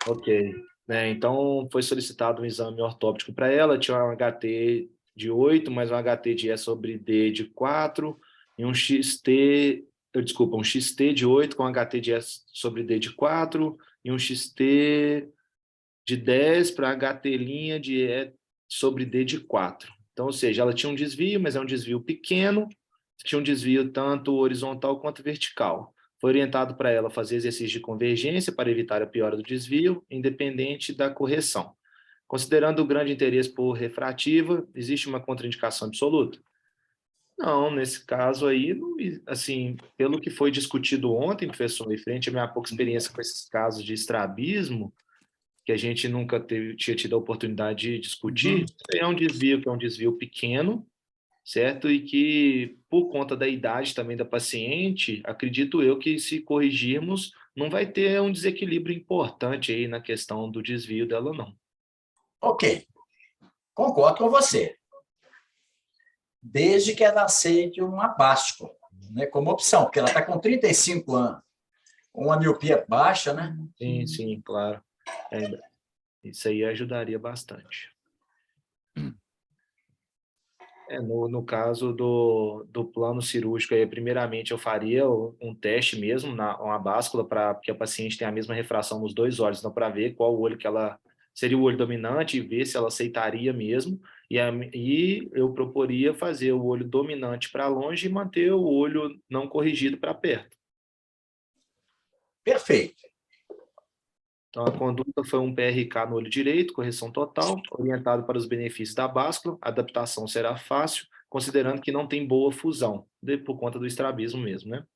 Ok. Né, então, foi solicitado um exame ortóptico para ela, tinha um HT de 8, mais um HT de E sobre D de 4, e um XT, desculpa, um XT de 8 com HT de E sobre D de 4, e um XT de 10 para HT' de E sobre D de 4. Então, ou seja, ela tinha um desvio, mas é um desvio pequeno, tinha um desvio tanto horizontal quanto vertical. Foi orientado para ela fazer exercício de convergência para evitar a piora do desvio, independente da correção. Considerando o grande interesse por refrativa, existe uma contraindicação absoluta? Não, nesse caso aí, assim, pelo que foi discutido ontem, professor, e frente à minha pouca experiência com esses casos de estrabismo, que a gente nunca tinha tido a oportunidade de discutir, é um desvio que é um desvio pequeno, certo? E que, por conta da idade também da paciente, acredito eu que se corrigirmos, não vai ter um desequilíbrio importante aí na questão do desvio dela, não. Ok, concordo com você. Desde que ela aceite um abástico, né, como opção, porque ela está com 35 anos, uma miopia baixa, né? Sim, sim, claro. É, isso aí ajudaria bastante. No caso do plano cirúrgico, aí, primeiramente eu faria um teste mesmo, uma báscula, para que a paciente tenha a mesma refração nos dois olhos, então para ver qual olho que ela seria o olho dominante e ver se ela aceitaria mesmo. E eu proporia fazer o olho dominante para longe e manter o olho não corrigido para perto. Perfeito. Então, a conduta foi um PRK no olho direito, correção total, orientado para os benefícios da báscula, a adaptação será fácil, considerando que não tem boa fusão, por conta do estrabismo mesmo, né?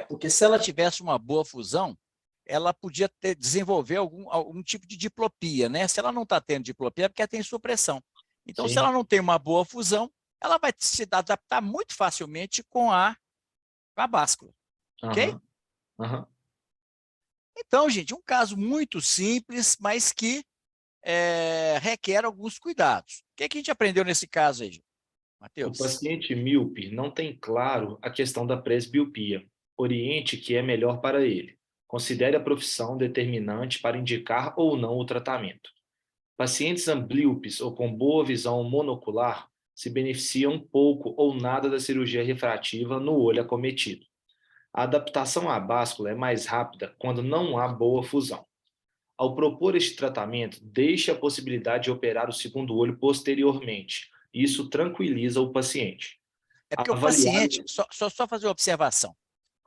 Porque se ela tivesse uma boa fusão, ela podia desenvolver algum tipo de diplopia, né? Se ela não está tendo diplopia, é porque ela tem supressão. Então, se Sim. ela não tem uma boa fusão, ela vai se adaptar muito facilmente com a báscula, ok? Aham, aham. Então, gente, um caso muito simples, mas que requer alguns cuidados. O que a gente aprendeu nesse caso aí, O Matheus? paciente míope não tem claro a questão da presbiopia. Oriente que é melhor para ele. Considere a profissão determinante para indicar ou não o tratamento. Pacientes amblíopes ou com boa visão monocular se beneficiam pouco ou nada da cirurgia refrativa no olho acometido. A adaptação à báscula é mais rápida quando não há boa fusão. Ao propor este tratamento, deixe a possibilidade de operar o segundo olho posteriormente. Isso tranquiliza o paciente. É porque o Avaliar, paciente, só fazer uma observação.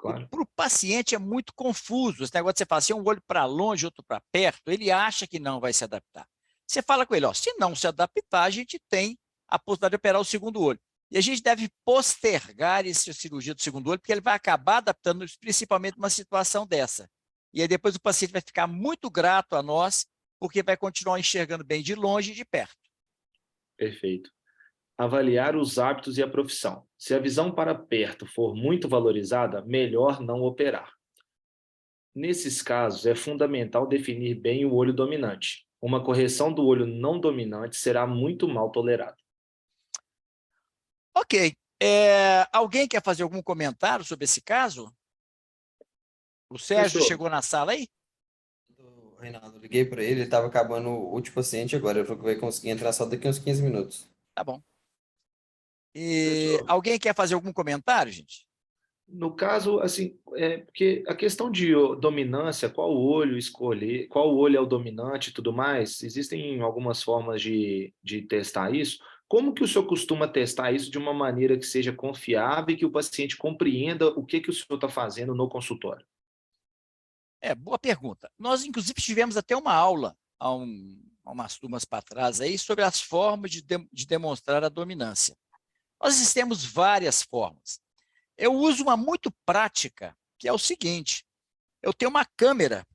claro. Para o paciente é muito confuso. Esse negócio de você falar assim, um olho para longe, outro para perto, ele acha que não vai se adaptar. Você fala com ele, ó, se não se adaptar, a gente tem a possibilidade de operar o segundo olho. E a gente deve postergar essa cirurgia do segundo olho, porque ele vai acabar adaptando, principalmente numa situação dessa. E aí depois o paciente vai ficar muito grato a nós, porque vai continuar enxergando bem de longe e de perto. Perfeito. Avaliar os hábitos e a profissão. Se a visão para perto for muito valorizada, melhor não operar. Nesses casos, é fundamental definir bem o olho dominante. Uma correção do olho não dominante será muito mal tolerada. Ok. Alguém quer fazer algum comentário sobre esse caso? O Sérgio Professor, chegou na sala aí? O Reinaldo, liguei para ele, ele estava acabando o último paciente agora. Ele falou que vai conseguir entrar só daqui uns 15 minutos. Tá bom. E professor, alguém quer fazer algum comentário, gente? no caso, assim, porque a questão de dominância, qual olho escolher, qual olho é o dominante e tudo mais, existem algumas formas de testar isso. Como que o senhor costuma testar isso de uma maneira que seja confiável e que o paciente compreenda o que o senhor está fazendo no consultório? Boa pergunta. Nós, inclusive, tivemos até uma aula há umas turmas para trás aí sobre as formas de demonstrar a dominância. Nós temos várias formas. Eu uso uma muito prática, que é o seguinte: eu tenho uma câmera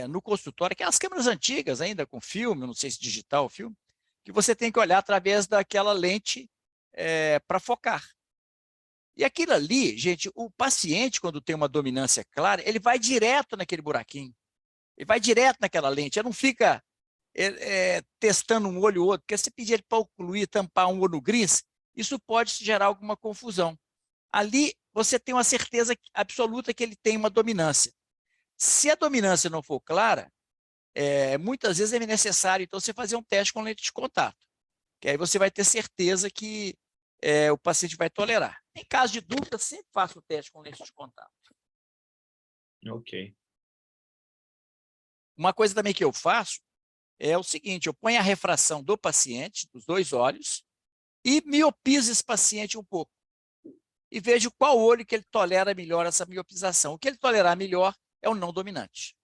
no consultório, que é as câmeras antigas ainda, com filme, não sei se digital filme, que você tem que olhar através daquela lente para focar. E aquilo ali, gente, o paciente, quando tem uma dominância clara, ele vai direto naquele buraquinho, ele vai direto naquela lente, ele não fica testando um olho ou outro, porque se pedir ele para ocluir, tampar um olho gris, isso pode gerar alguma confusão. Ali, você tem uma certeza absoluta que ele tem uma dominância. Se a dominância não for clara, muitas vezes é necessário, então, você fazer um teste com lente de contato, que aí você vai ter certeza que o paciente vai tolerar. Em caso de dúvida, sempre faça o teste com lente de contato. Ok. Uma coisa também que eu faço é o seguinte, eu ponho a refração do paciente, dos 2 olhos, e miopizo esse paciente um pouco. E vejo qual olho que ele tolera melhor essa miopização. O que ele tolerar melhor é o não dominante.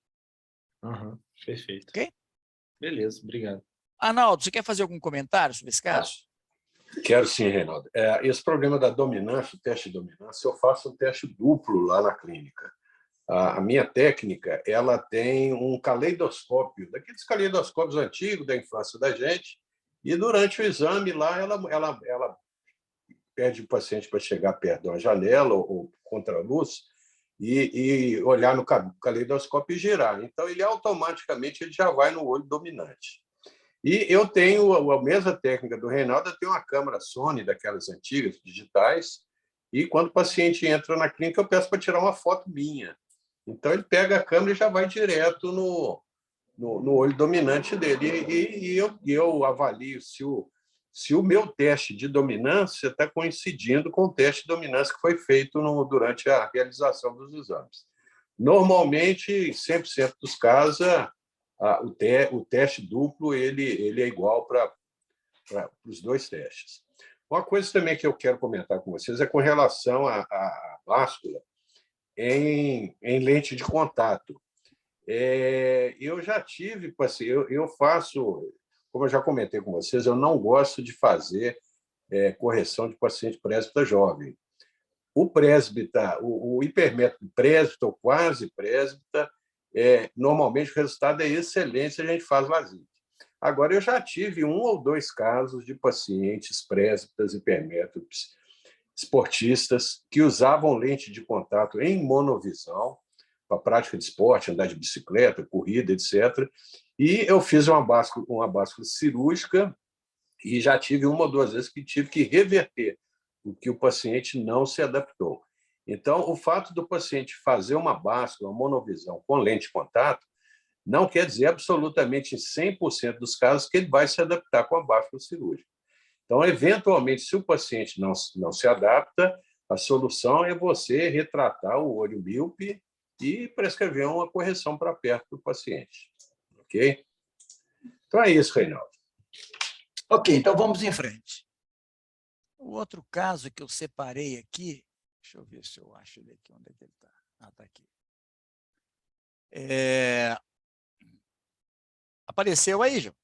Uhum. Perfeito. Ok? Beleza, obrigado. Arnaldo, você quer fazer algum comentário sobre esse caso? Quero sim, Reinaldo. Esse problema da dominância, o teste de dominância, eu faço um teste duplo lá na clínica. A minha técnica, ela tem um caleidoscópio, daqueles caleidoscópios antigos da infância da gente, e durante o exame lá, ela pede o paciente para chegar perto de uma janela ou contra a luz e olhar no caleidoscópio e girar. Então, ele automaticamente ele já vai no olho dominante. E eu tenho a mesma técnica do Reinaldo, eu tenho uma câmera Sony, daquelas antigas, digitais, e quando o paciente entra na clínica, eu peço para tirar uma foto minha. Então, ele pega a câmera e já vai direto no olho dominante dele. E eu avalio se o meu teste de dominância está coincidindo com o teste de dominância que foi feito durante a realização dos exames. Normalmente, em 100% dos casos, o teste duplo ele é igual para os 2 testes. Uma coisa também que eu quero comentar com vocês é com relação à báscula em lente de contato. Eu já tive, eu faço, como eu já comentei com vocês, eu não gosto de fazer correção de paciente presbita jovem. O presbita, o hipermétrope presbita ou quase presbita, normalmente o resultado é excelente se a gente faz LASIK. Agora, eu já tive 1 ou 2 casos de pacientes presbitas, hipermétropes, esportistas que usavam lente de contato em monovisão para prática de esporte, andar de bicicleta, corrida, etc. E eu fiz uma báscula cirúrgica e já tive 1 ou 2 vezes que tive que reverter, porque o paciente não se adaptou. Então, o fato do paciente fazer uma báscula, uma monovisão com lente de contato, não quer dizer absolutamente em 100% dos casos que ele vai se adaptar com a báscula cirúrgica. Então, eventualmente, se o paciente não se adapta, a solução é você retratar o olho míope e prescrever uma correção para perto do paciente. Ok? Então, é isso, Reinaldo. Ok, então vamos em frente. O outro caso que eu separei aqui, deixa eu ver se eu acho ele aqui, onde é que ele está? Ah, está aqui. Apareceu aí, João?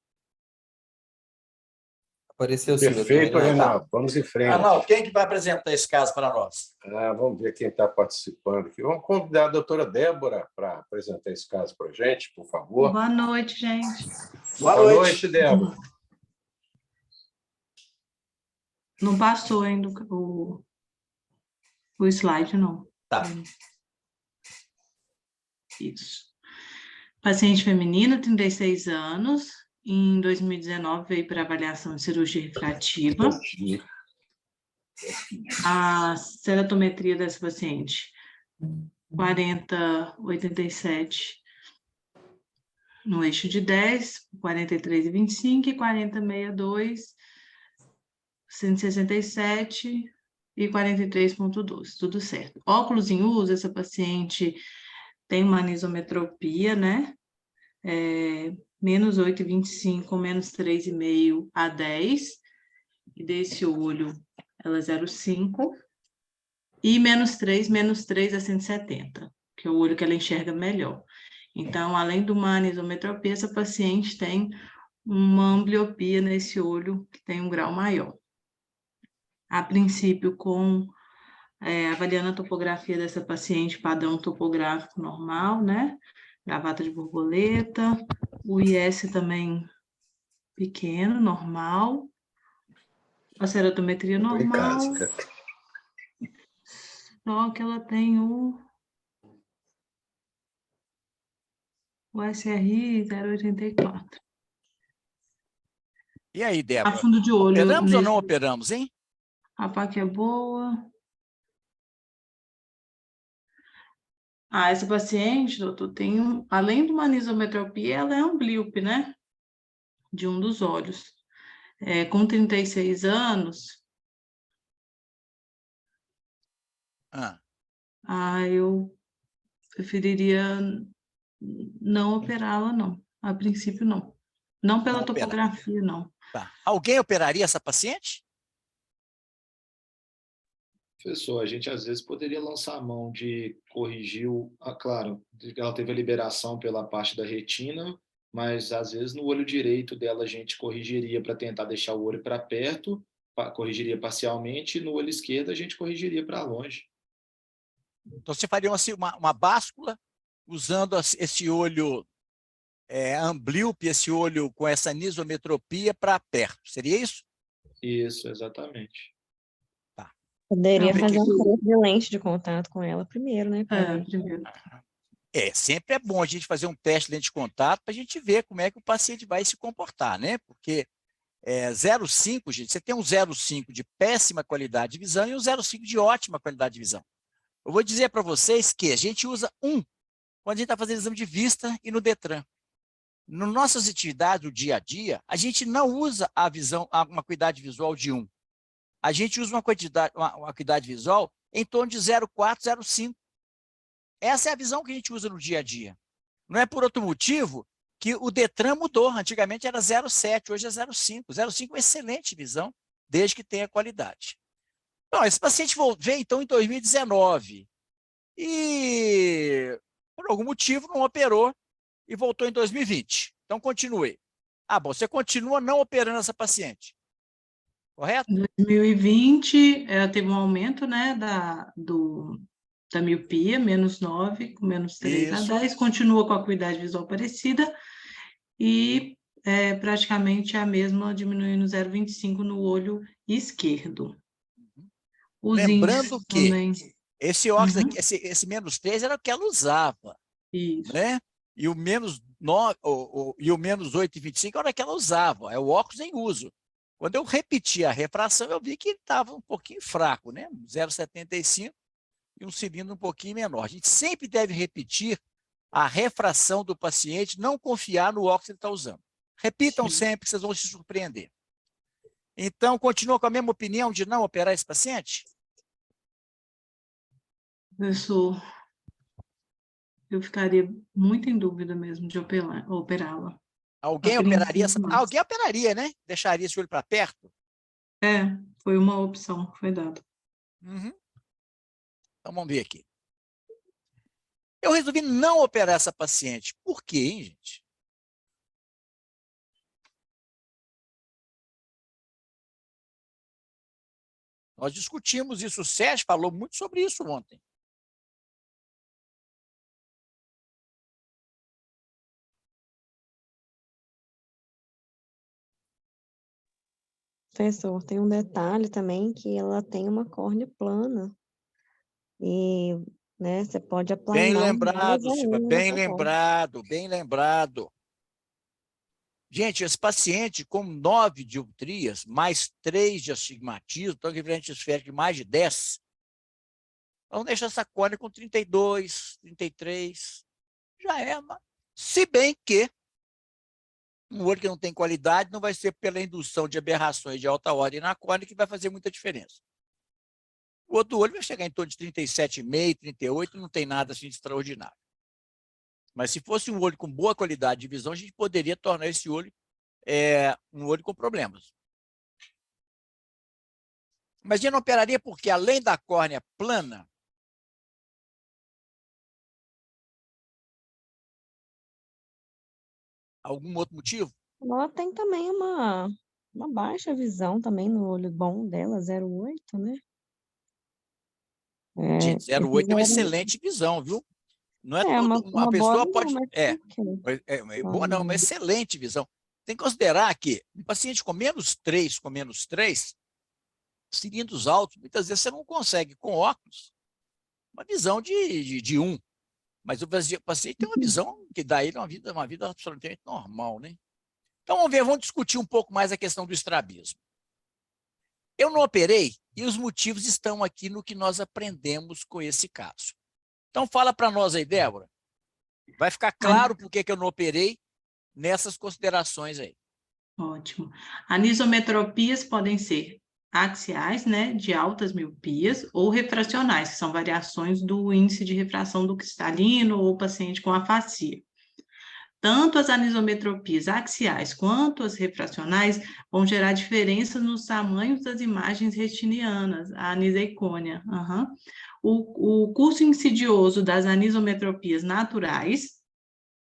Apareceu sim, doutor Perfeito, Reinaldo. Reinaldo. Vamos em frente. Arnaldo, quem que vai apresentar esse caso para nós? Vamos ver quem está participando aqui. Vamos convidar a doutora Débora para apresentar esse caso para a gente, por favor. Boa noite, gente. Boa Boa noite. noite, Débora. Não passou ainda o slide, não. Tá. Isso. Paciente feminina, 36 anos. Em 2019 veio para avaliação de cirurgia refrativa. A ceratometria dessa paciente, 40,87 no eixo de 10, 43,25 e 40,62, 167 e 43,12, tudo certo. Óculos em uso, essa paciente tem uma anisometropia, né? Menos 8,25, menos 3,5 a 10, e desse olho ela é 0,5, e menos 3 a 170, que é o olho que ela enxerga melhor. Então, além de uma anisometropia, essa paciente tem uma ambliopia nesse olho que tem um grau maior. A princípio, avaliando a topografia dessa paciente, padrão topográfico normal, né? Gravata de borboleta, o IS também pequeno, normal, a ceratometria normal, só que ela tem o SRI 0,84. E aí, A Débora? fundo de olho. Operamos ou não operamos, hein? A PAC é boa. Ah, essa paciente, doutor, tem além de uma anisometropia, ela é amblíope, né? De um dos olhos. Com 36 anos, Ah, eu preferiria não operá-la, não. A princípio, não. Não não pela operar. topografia, não. Tá. Alguém operaria essa paciente? Professor, a gente às vezes poderia lançar a mão de corrigir claro, ela teve a liberação pela parte da retina, mas às vezes no olho direito dela a gente corrigiria para tentar deixar o olho para perto, corrigiria parcialmente, e no olho esquerdo a gente corrigiria para longe. Então, você faria uma báscula usando esse olho amblíope, esse olho com essa anisometropia para perto. Seria isso? Isso, exatamente. Tá. Poderia Não, fazer porque- um teste de lente de contato com ela primeiro, né? Para ver. Primeiro. Sempre é bom a gente fazer um teste de lente de contato para a gente ver como é que o paciente vai se comportar, né? Porque 0,5, gente, você tem um 0,5 de péssima qualidade de visão e um 0,5 de ótima qualidade de visão. Eu vou dizer para vocês que a gente usa quando a gente está fazendo exame de vista e no Detran. Nas nossas atividades do dia a dia, a gente não usa uma acuidade visual de 1. A gente usa uma acuidade visual em torno de 0,4, 0,5. Essa é a visão que a gente usa no dia a dia. Não é por outro motivo que o Detran mudou. Antigamente era 0,7, hoje é 0,5. 0,5 é uma excelente visão, desde que tenha qualidade. Então, esse paciente veio, então, em 2019 e, por algum motivo, não operou e voltou em 2020. Então, continue. Bom, você continua não operando essa paciente, correto? Em 2020, ela teve um aumento, né, da miopia, -9, com -3 a Isso. 10, continua com a acuidade visual parecida e praticamente a mesma, diminuindo 0,25 no olho esquerdo. Os Lembrando índices que também. esse óculos Uhum. aqui, esse -3 era o que ela usava, Isso. né? E o -9 e o -8,25 era o que ela usava, é o óculos em uso. Quando eu repeti a refração, eu vi que ele estava um pouquinho fraco, né? 0,75 e um cilindro um pouquinho menor. A gente sempre deve repetir a refração do paciente, não confiar no óculos que ele está usando. Repitam Sim. sempre, que vocês vão se surpreender. Então, continua com a mesma opinião de não operar esse paciente? Eu ficaria muito em dúvida mesmo de operá-la. Alguém A operaria princípio, não. Alguém operaria, né? Deixaria esse olho para perto? Foi uma opção que foi dada. Uhum. Então, vamos ver aqui. Eu resolvi não operar essa paciente. Por quê, hein, gente? Nós discutimos isso, o Sérgio falou muito sobre isso ontem. Professor, tem um detalhe também que ela tem uma córnea plana. E, né, você pode Bem aplanar mais lembrado, Silvia, ainda bem essa córnea. lembrado, bem lembrado. Gente, esse paciente com 9 dioptrias, mais 3 de astigmatismo, então equivalente esférico de mais de 10, vamos deixar essa córnea com 32, 33, já é, se bem que um olho que não tem qualidade não vai ser pela indução de aberrações de alta ordem na córnea que vai fazer muita diferença. O outro olho vai chegar em torno de 37,5, 38, não tem nada assim de extraordinário. Mas se fosse um olho com boa qualidade de visão, a gente poderia tornar esse olho um olho com problemas. Mas a gente não operaria porque, além da córnea plana, algum outro motivo? Ela tem também uma baixa visão também no olho bom dela, 0,8, né? Gente, Esse 0,8 é uma 0,8 excelente visão, viu? Não é é todo, uma uma boa pessoa visão, pode... mas por quê? Boa não, uma excelente visão. Tem que considerar que um paciente com -3, cilindros altos, muitas vezes você não consegue, com óculos, uma visão de 1. Mas o paciente tem uma visão que dá ele uma vida absolutamente normal, né? Então, vamos discutir um pouco mais a questão do estrabismo. Eu não operei e os motivos estão aqui no que nós aprendemos com esse caso. Então, fala para nós aí, Débora. Vai ficar claro por que eu não operei nessas considerações aí. Ótimo. Anisometropias podem ser axiais, né, de altas miopias, ou refracionais, que são variações do índice de refração do cristalino ou paciente com afasia. Tanto as anisometropias axiais quanto as refracionais vão gerar diferenças nos tamanhos das imagens retinianas, a aniseicônia. O curso insidioso das anisometropias naturais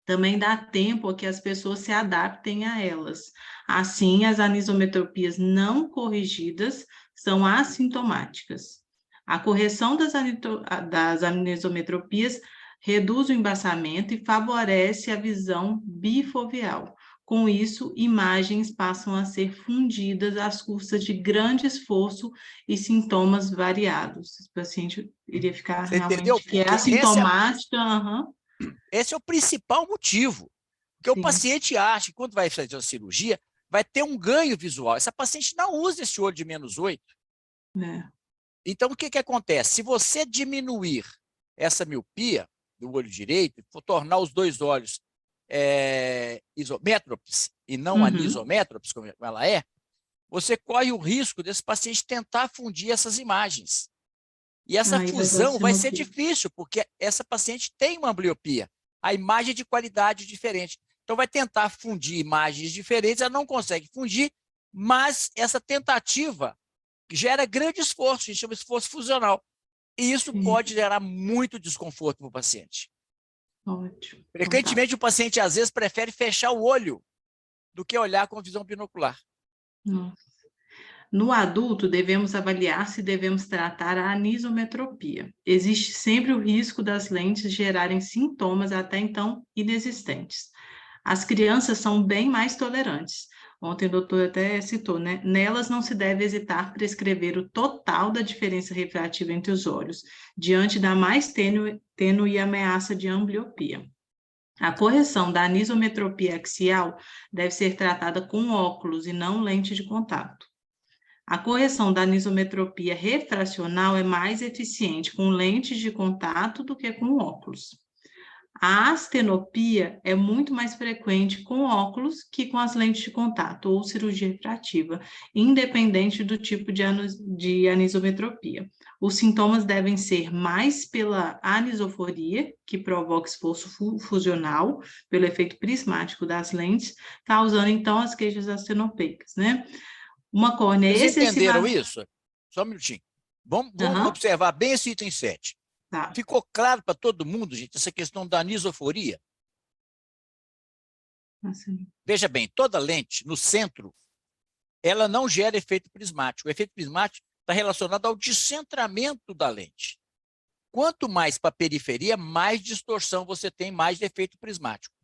também dá tempo a que as pessoas se adaptem a elas. Assim, as anisometropias não corrigidas são assintomáticas. A correção das anisometropias reduz o embaçamento e favorece a visão bifoveal. Com isso, imagens passam a ser fundidas às custas de grande esforço e sintomas variados. Esse paciente iria ficar Você entendeu? realmente que é Porque assintomática. esse é o principal motivo. Porque o Sim. paciente acha que quando vai fazer a cirurgia, vai ter um ganho visual. Essa paciente não usa esse olho de -8. É. Então, o que acontece? Se você diminuir essa miopia do olho direito, for tornar os dois olhos isométropes e não anisométropes, como ela é, você corre o risco desse paciente tentar fundir essas imagens. E essa Aí fusão vai ser simetria. difícil, porque essa paciente tem uma ambliopia. A imagem é de qualidade diferente. Então, vai tentar fundir imagens diferentes, ela não consegue fundir, mas essa tentativa gera grande esforço, a gente chama de esforço fusional. E isso Sim. pode gerar muito desconforto para o paciente. Ótimo. Frequentemente, o paciente, às vezes, prefere fechar o olho do que olhar com visão binocular. Nossa. No adulto, devemos avaliar se devemos tratar a anisometropia. Existe sempre o risco das lentes gerarem sintomas até então inexistentes. As crianças são bem mais tolerantes. Ontem o doutor até citou, né? Nelas não se deve hesitar prescrever o total da diferença refrativa entre os olhos, diante da mais tênue ameaça de ambliopia. A correção da anisometropia axial deve ser tratada com óculos e não lente de contato. A correção da anisometropia refracional é mais eficiente com lentes de contato do que com óculos. A astenopia é muito mais frequente com óculos que com as lentes de contato ou cirurgia refrativa, independente do tipo de anisometropia. Os sintomas devem ser mais pela anisoforia, que provoca esforço fusional, pelo efeito prismático das lentes, causando então as queixas astenopeicas, né? Uma córnea Vocês entenderam excessivamente... isso? Só um minutinho. Vamos observar bem esse item 7. Tá. Ficou claro para todo mundo, gente, essa questão da anisoforia? Assim. Veja bem, toda lente, no centro, ela não gera efeito prismático. O efeito prismático está relacionado ao descentramento da lente. Quanto mais para a periferia, mais distorção você tem, mais efeito prismático.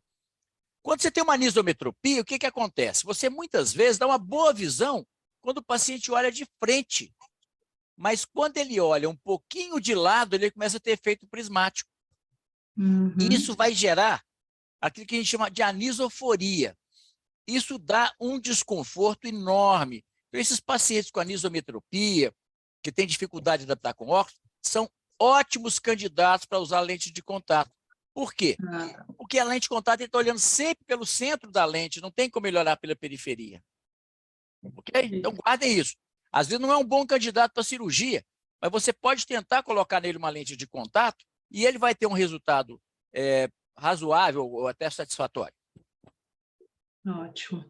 Quando você tem uma anisometropia, o que acontece? Você, muitas vezes, dá uma boa visão quando o paciente olha de frente. Mas quando ele olha um pouquinho de lado, ele começa a ter efeito prismático. E isso vai gerar aquilo que a gente chama de anisoforia. Isso dá um desconforto enorme. Então, esses pacientes com anisometropia, que têm dificuldade de adaptar com óculos, são ótimos candidatos para usar lente de contato. Por quê? Porque a lente de contato está olhando sempre pelo centro da lente, não tem como ele olhar pela periferia. Ok? Então, guardem isso. Às vezes não é um bom candidato para cirurgia, mas você pode tentar colocar nele uma lente de contato e ele vai ter um resultado razoável ou até satisfatório. Ótimo.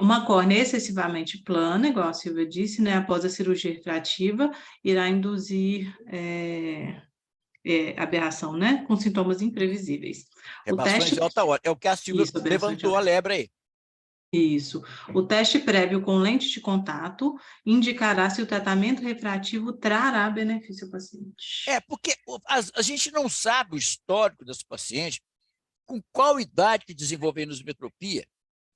Uma córnea excessivamente plana, igual a Silvia disse, né, após a cirurgia refrativa, irá induzir aberração, né, com sintomas imprevisíveis. Rebações de alta hora. É o que a Silvia levantou a lebre aí. Isso. O teste prévio com lente de contato indicará se o tratamento refrativo trará benefício ao paciente. Porque a gente não sabe o histórico desse paciente, com qual idade que desenvolveu anisometropia.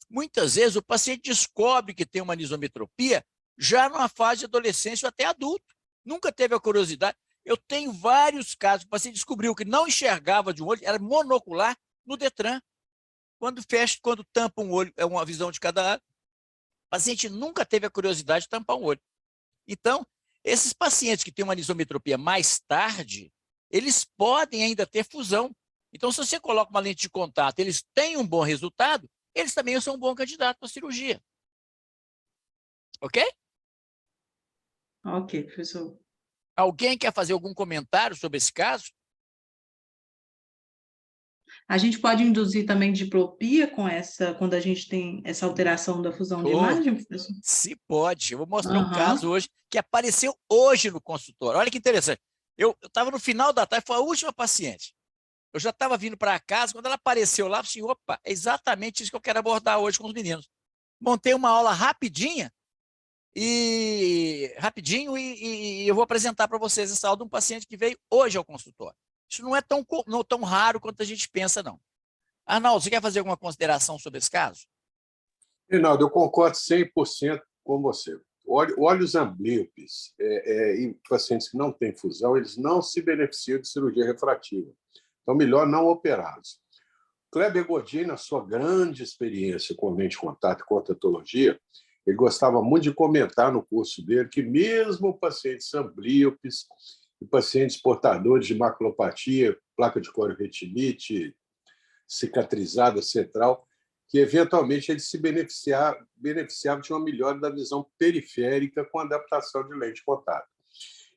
Muitas vezes o paciente descobre que tem uma anisometropia já numa fase de adolescência ou até adulto. Nunca teve a curiosidade. Eu tenho vários casos, o paciente descobriu que não enxergava de um olho, era monocular no Detran. Quando tampa um olho, é uma visão de cada lado, o paciente nunca teve a curiosidade de tampar um olho. Então, esses pacientes que têm uma anisometropia mais tarde, eles podem ainda ter fusão. Então, se você coloca uma lente de contato, eles têm um bom resultado, eles também são um bom candidato para cirurgia. Ok? Ok, professor. Alguém quer fazer algum comentário sobre esse caso? A gente pode induzir também diplopia quando a gente tem essa alteração da fusão de imagem, professor? Se pode. Eu vou mostrar um Aham. caso hoje que apareceu hoje no consultório. Olha que interessante. Eu estava no final da tarde, foi a última paciente. Eu já estava vindo para casa, quando ela apareceu lá, eu falei assim, opa, é exatamente isso que eu quero abordar hoje com os meninos. Montei uma aula rapidinho e eu vou apresentar para vocês essa aula de um paciente que veio hoje ao consultório. Isso não é tão raro quanto a gente pensa, não. Arnaldo, você quer fazer alguma consideração sobre esse caso? Reinaldo, eu concordo 100% com você. Olhos amblíopes e pacientes que não têm fusão, eles não se beneficiam de cirurgia refrativa. Então, melhor não operá-los. Kleber Godin, na sua grande experiência com lente de contato e contatologia, ele gostava muito de comentar no curso dele que mesmo pacientes amblíopes e pacientes portadores de maculopatia, placa de corioretinite, cicatrizada central, que eventualmente eles se beneficiavam de uma melhora da visão periférica com adaptação de lente de contato.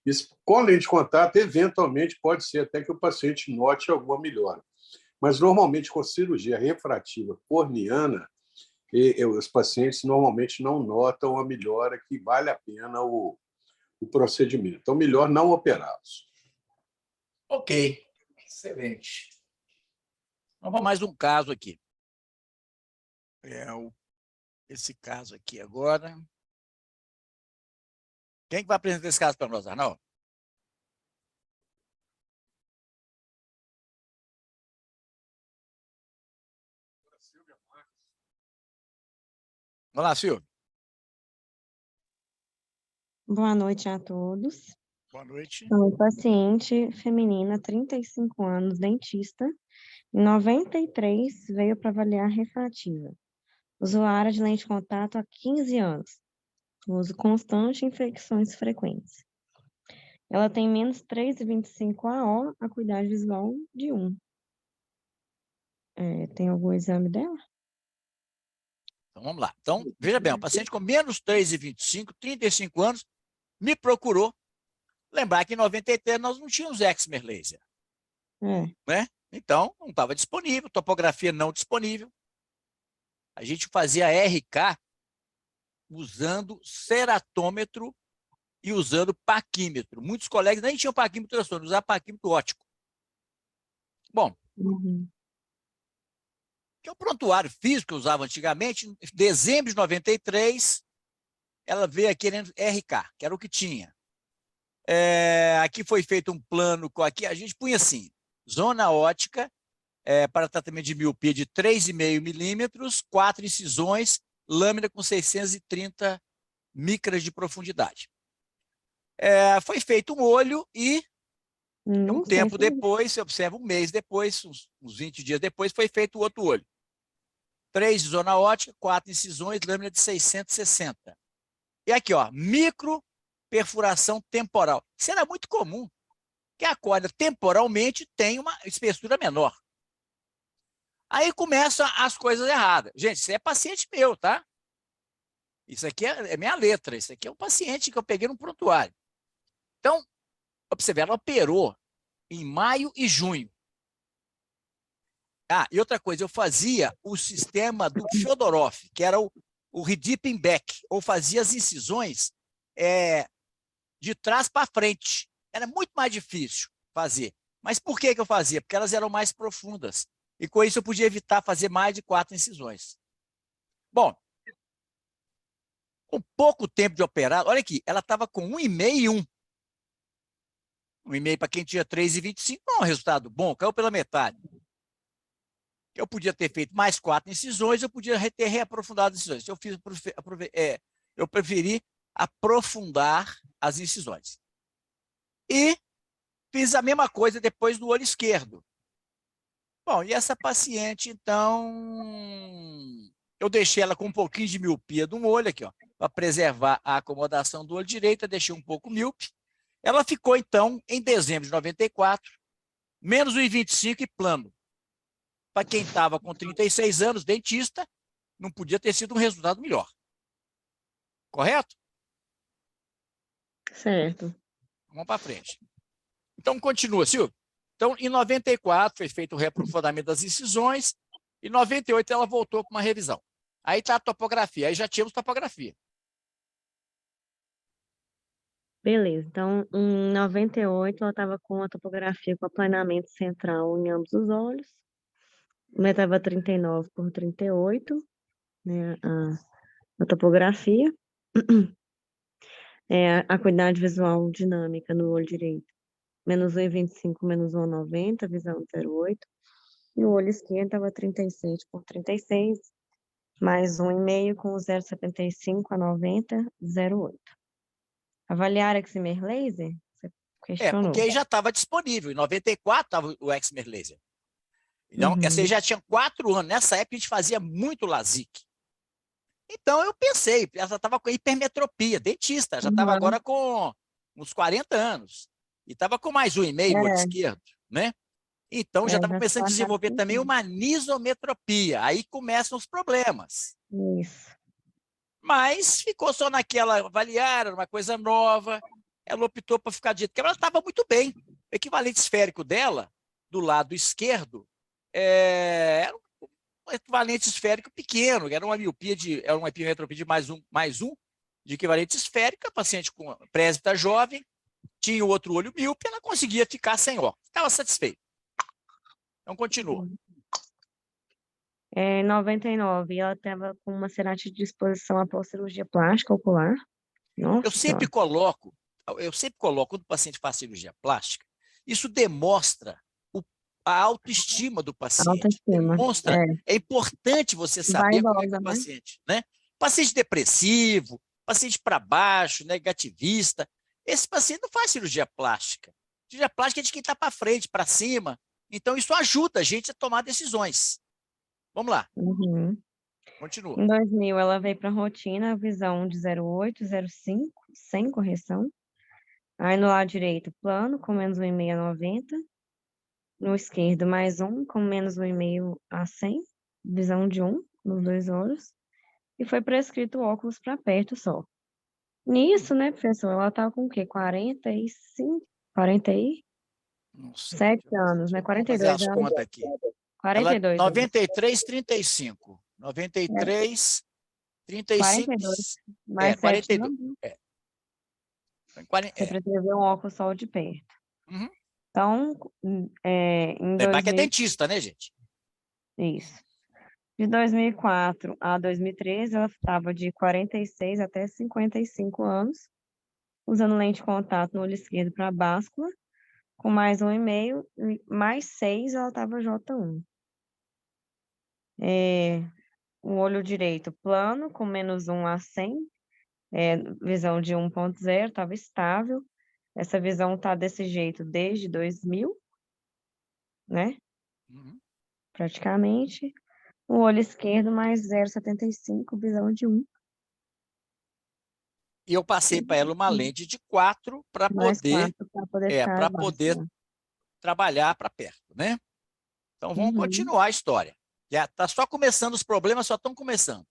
Isso, com lente de contato, eventualmente pode ser até que o paciente note alguma melhora. Mas, normalmente, com cirurgia refrativa corneana, os pacientes normalmente não notam a melhora que vale a pena o procedimento. Então, melhor não operá-los. Ok, excelente. Vamos para mais um caso aqui. Esse caso aqui agora. Quem que vai apresentar esse caso para nós, Arnaldo? Vamos lá, Silvio. Boa noite a todos. Boa noite. Sou paciente feminina, 35 anos, dentista. Em 93, veio para avaliar refrativa. Usuária de lente de contato há 15 anos. Uso constante e infecções frequentes. Ela tem menos 3,25 AO, acuidade visual de 1. Tem algum exame dela? Então, vamos lá. Então, veja bem, um paciente com menos 3,25, 35 anos, me procurou. Lembrar que em 93 nós não tínhamos Excimer Laser. Né? Então, não estava disponível, topografia não disponível. A gente fazia RK usando ceratômetro e usando paquímetro. Muitos colegas nem tinham paquímetro, usavam paquímetro óptico. Bom, que é o prontuário físico que eu usava antigamente, em dezembro de 93, ela veio querendo RK, que era o que tinha. Aqui foi feito um plano, aqui a gente punha assim, zona ótica para tratamento de miopia de 3,5 milímetros, 4 incisões, lâmina com 630 micras de profundidade. Foi feito um olho e um tempo depois, você observa, um mês depois, uns 20 dias depois, foi feito o outro olho. 3 de zona ótica, 4 incisões, lâmina de 660. E aqui, ó, micro perfuração temporal. Isso era muito comum, que a córnea temporalmente tem uma espessura menor. Aí começam as coisas erradas. Gente, isso é paciente meu, tá? Isso aqui é minha letra, isso aqui é um paciente que eu peguei no prontuário. Então, observe, ela operou em maio e junho. E outra coisa, eu fazia o sistema do Fyodorov, que era o Redipping Back, ou fazia as incisões de trás para frente. Era muito mais difícil fazer. Mas por que eu fazia? Porque elas eram mais profundas. E com isso eu podia evitar fazer mais de 4 incisões. Bom, com pouco tempo de operado, olha aqui, ela estava com 1,5 e 1. 1,5 para quem tinha 3,25, não é um resultado bom, caiu pela metade. Eu podia ter feito mais 4 incisões, eu podia ter reaprofundado as incisões. Eu preferi aprofundar as incisões. E fiz a mesma coisa depois do olho esquerdo. Bom, e essa paciente, então, eu deixei ela com um pouquinho de miopia de um olho aqui, ó, para preservar a acomodação do olho direito, eu deixei um pouco míope. Ela ficou, então, em dezembro de 94, menos 1,25 e plano. Para quem estava com 36 anos, dentista, não podia ter sido um resultado melhor. Correto? Certo. Vamos para frente. Então, continua, Silvio. Então, em 94, foi feito o reaprofundamento das incisões. Em 98, ela voltou com uma revisão. Aí está a topografia. Aí já tínhamos topografia. Beleza. Então, em 98, ela estava com a topografia com aplanamento central em ambos os olhos. O meu estava 39 por 38, né, a topografia. Acuidade visual dinâmica no olho direito. Menos 1,25, menos 1,90, visão 0,8. E o olho esquerdo estava 37 por 36, mais 1,5 com 0,75 a 90, 0,8. Avaliar Excimer Laser? Você questionou. Porque aí já estava disponível. Em 94 estava o Excimer Laser. Então, essa aí já tinha 4 anos. Nessa época, a gente fazia muito LASIK. Então, eu pensei, ela estava com hipermetropia, dentista, já estava agora com uns 40 anos. E estava com mais 1,5 no olho esquerdo, né? Então, já estava começando a desenvolver também uma anisometropia. Aí começam os problemas. Isso. Mas ficou só naquela, avaliar, era uma coisa nova. Ela optou por ficar dito que ela estava muito bem. O equivalente esférico dela, do lado esquerdo, era um equivalente esférico pequeno, era uma miopia era uma hipermetropia de mais um de equivalente esférico. A paciente com presbítera jovem tinha o outro olho míope, ela conseguia ficar sem óculos. Estava satisfeita. Então, continua. Em 99, ela estava com uma ceratite de exposição após cirurgia plástica ocular. Nossa Eu sempre coloco, quando o paciente faz cirurgia plástica, isso demonstra a autoestima do paciente. Autoestima. Demonstra, é importante você saber como é que Vaidosa, o né? paciente, né? Paciente depressivo, paciente para baixo, negativista, esse paciente não faz cirurgia plástica. Cirurgia plástica é de quem está para frente, para cima. Então, isso ajuda a gente a tomar decisões. Vamos lá. Continua. Em 2000, ela veio para rotina, visão de 0,8, 0,5, sem correção. Aí no lado direito, plano, com menos 1,5 a 90. No esquerdo, mais 1, com menos 1,5 a 100. Visão de 1 nos 2 olhos. E foi prescrito óculos para perto só. Nisso, né, professor, ela estava com o quê? 45, 47 anos, né? Vamos 42 fazer as anos. contas aqui. 42 anos. 93, 35. 93, 35. 42, mais 7 42. anos. Você precisa ver um óculos só de perto. Uhum. Então, em Lembrar que é 2000... dentista, né, gente? Isso. De 2004 a 2013, ela estava de 46 até 55 anos, usando lente de contato no olho esquerdo para báscula, com mais 1,5, mais 6, ela estava J1. O olho direito plano, com menos 1 a 100, visão de 1,0, estava estável. Essa visão está desse jeito desde 2000, né? Praticamente. O olho esquerdo mais 0,75, visão de 1. E eu passei para ela uma lente de 4 para Mais poder, 4 para poder ficar para abaixo, poder né? trabalhar para perto, né? Então, vamos continuar a história. Já está só começando, os problemas só estão começando.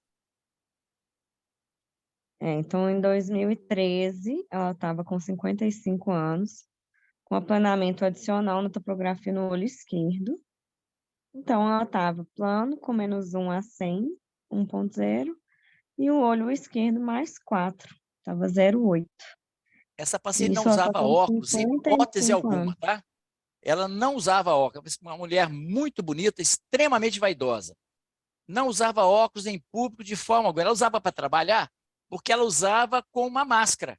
Então, em 2013, ela estava com 55 anos, com aplanamento adicional na topografia no olho esquerdo. Então, ela estava plano, com menos 1 a 100, 1,0, e o olho esquerdo mais 4, estava 0,8. Essa paciente Isso não ela tá usava com óculos em hipótese 55 alguma, anos. tá? Ela não usava óculos, uma mulher muito bonita, extremamente vaidosa. Não usava óculos em público de forma alguma. Ela usava para trabalhar, porque ela usava com uma máscara.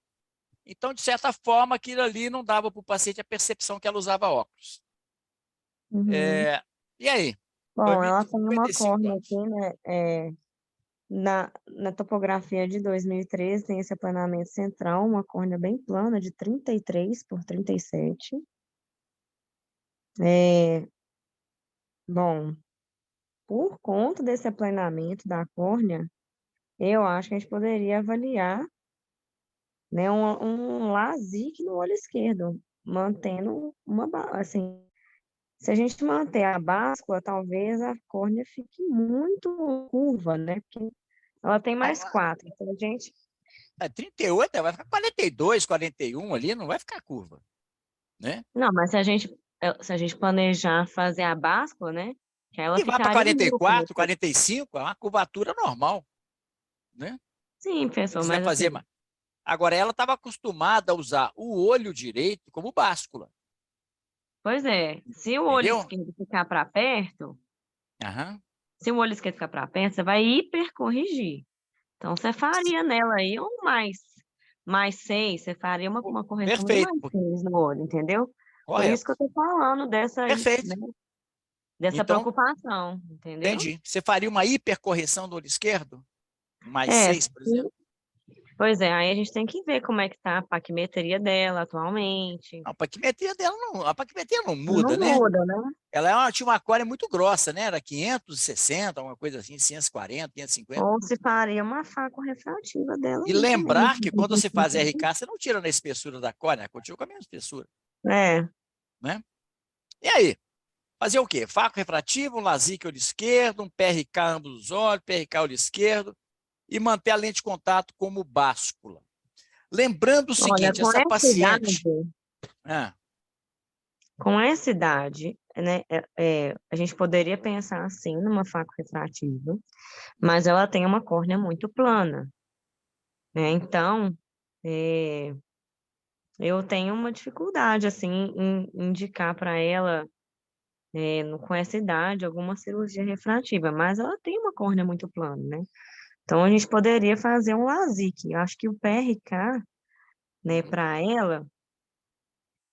Então, de certa forma, aquilo ali não dava para o paciente a percepção que ela usava óculos. E aí? Bom, ela tem uma 55 córnea anos. aqui, né? Na topografia de 2013, tem esse aplanamento central, uma córnea bem plana, de 33 por 37. Bom, por conta desse aplanamento da córnea, eu acho que a gente poderia avaliar, né, um LASIK no olho esquerdo, mantendo assim, Se a gente manter a báscula, talvez a córnea fique muito curva, né? Porque ela tem mais 4. Então, a gente... 38, vai ficar 42, 41 ali, não vai ficar curva, né? Não, mas se a gente planejar fazer a báscula, né? Que ela E vai para ficaria muito, 44, 45, é uma curvatura normal, né? Sim, Se professor, quiser mas fazer assim, mais. Agora, ela estava acostumada a usar o olho direito como báscula, pois é, se o olho entendeu? esquerdo ficar para perto, Aham. se o olho esquerdo ficar para perto, você vai hipercorrigir. Então, você faria nela aí mais 6, você faria uma correção de Perfeito, mais 6 no olho, entendeu? Por isso que eu correto. tô falando Perfeito. dessa Então, preocupação, entendeu? entendi. Você faria uma hipercorreção do olho esquerdo? Mais É, 6, por exemplo? pois é, aí a gente tem que ver como é que tá a paquimetria dela atualmente. Não, a paquimetria não Não muda, né? muda, né? Ela tinha uma córea muito grossa, né? Era 560, uma coisa assim, 540, 550. Ou se faria uma faca refrativa dela E aí também. lembrar que quando você faz RK, você não tira na espessura da córnea, continua com a mesma espessura, É, né? E aí? Fazer o quê? Faco refrativo, um LASIK olho esquerdo, um PRK ambos os olhos, PRK olho esquerdo, e manter a lente de contato como báscula. Lembrando o olha, seguinte, essa paciente... Ah, com essa idade, né, a gente poderia pensar assim numa faca refrativa, mas ela tem uma córnea muito plana, né? Então, é, eu tenho uma dificuldade assim em indicar para ela, com essa idade, alguma cirurgia refrativa, mas ela tem uma córnea muito plana, né? Então, a gente poderia fazer um LASIK. Eu acho que o PRK, né, para ela,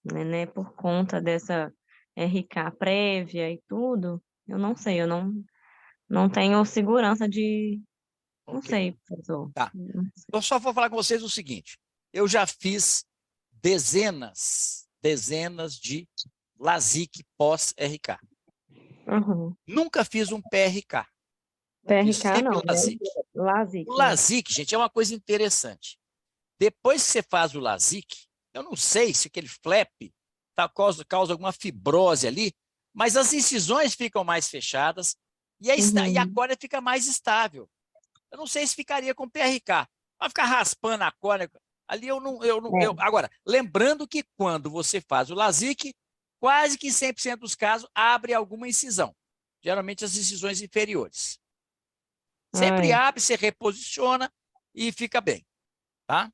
né, por conta dessa RK prévia e tudo, eu não sei, eu não tenho segurança de, não ok. sei, professor. Tá. Não sei. Eu só vou falar com vocês o seguinte, eu já fiz dezenas de LASIK pós-RK. Uhum. Nunca fiz um PRK. Fiz PRK sempre não, né? LASIK. LASIK, O né? LASIK, gente, é uma coisa interessante. Depois que você faz o LASIK, eu não sei se aquele flap causa alguma fibrose ali, mas as incisões ficam mais fechadas e a Uhum. córnea fica mais estável. Eu não sei se ficaria com PRK. Vai ficar raspando a córnea. Ali eu não. Agora, lembrando que quando você faz o LASIK, quase que em 100% dos casos abre alguma incisão. Geralmente as incisões inferiores. Sempre É. abre, você reposiciona e fica bem. Tá?